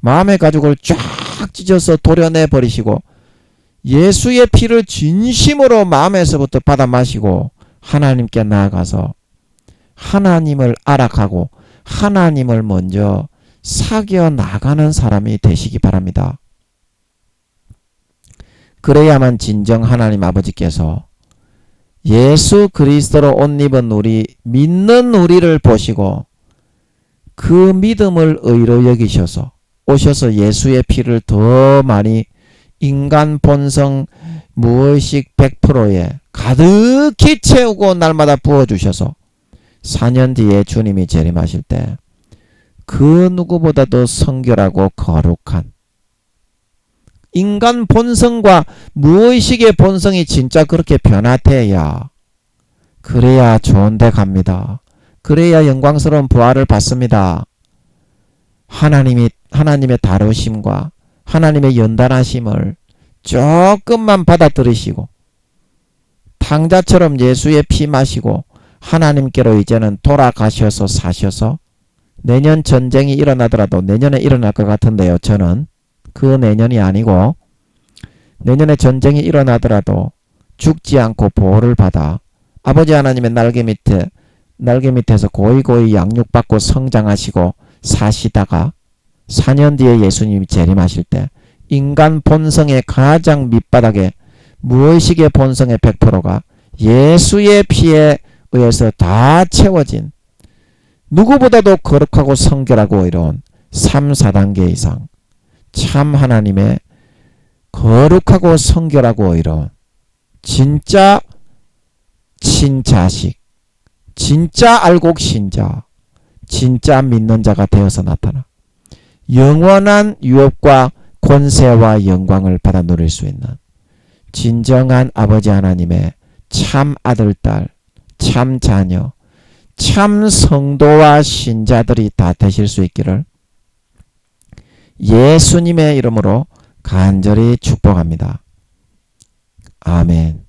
마음의 가죽을 쫙 찢어서 도려내 버리시고 예수의 피를 진심으로 마음에서부터 받아 마시고 하나님께 나아가서 하나님을 알아가고 하나님을 먼저 사귀어 나가는 사람이 되시기 바랍니다. 그래야만 진정 하나님 아버지께서 예수 그리스도로 옷 입은 우리 믿는 우리를 보시고 그 믿음을 의로 여기셔서 오셔서 예수의 피를 더 많이 인간 본성 무의식 100%에 가득히 채우고 날마다 부어주셔서 4년 뒤에 주님이 재림하실 때 그 누구보다도 성결하고 거룩한 인간 본성과 무의식의 본성이 진짜 그렇게 변화돼야 그래야 좋은 데 갑니다. 그래야 영광스러운 부활을 받습니다. 하나님의 다루심과 하나님의 연단하심을 조금만 받아들이시고 탕자처럼 예수의 피 마시고 하나님께로 이제는 돌아가셔서 사셔서 내년 전쟁이 일어나더라도 내년에 일어날 것 같은데요. 저는 그 내년이 아니고 내년에 전쟁이 일어나더라도 죽지 않고 보호를 받아 아버지 하나님의 날개 밑에서 고이고이 양육받고 성장하시고 사시다가 4년 뒤에 예수님이 재림하실 때 인간 본성의 가장 밑바닥에 무의식의 본성의 100%가 예수의 피에 의해서 다 채워진 누구보다도 거룩하고 성결하고 이런 3, 4단계 이상 참 하나님의 거룩하고 성결하고 이런 진짜 친자식, 진짜 알곡신자, 진짜 믿는 자가 되어서 나타나 영원한 유업과 권세와 영광을 받아 누릴 수 있는 진정한 아버지 하나님의 참 아들, 딸, 참 자녀, 참 성도와 신자들이 다 되실 수 있기를 예수님의 이름으로 간절히 축복합니다. 아멘.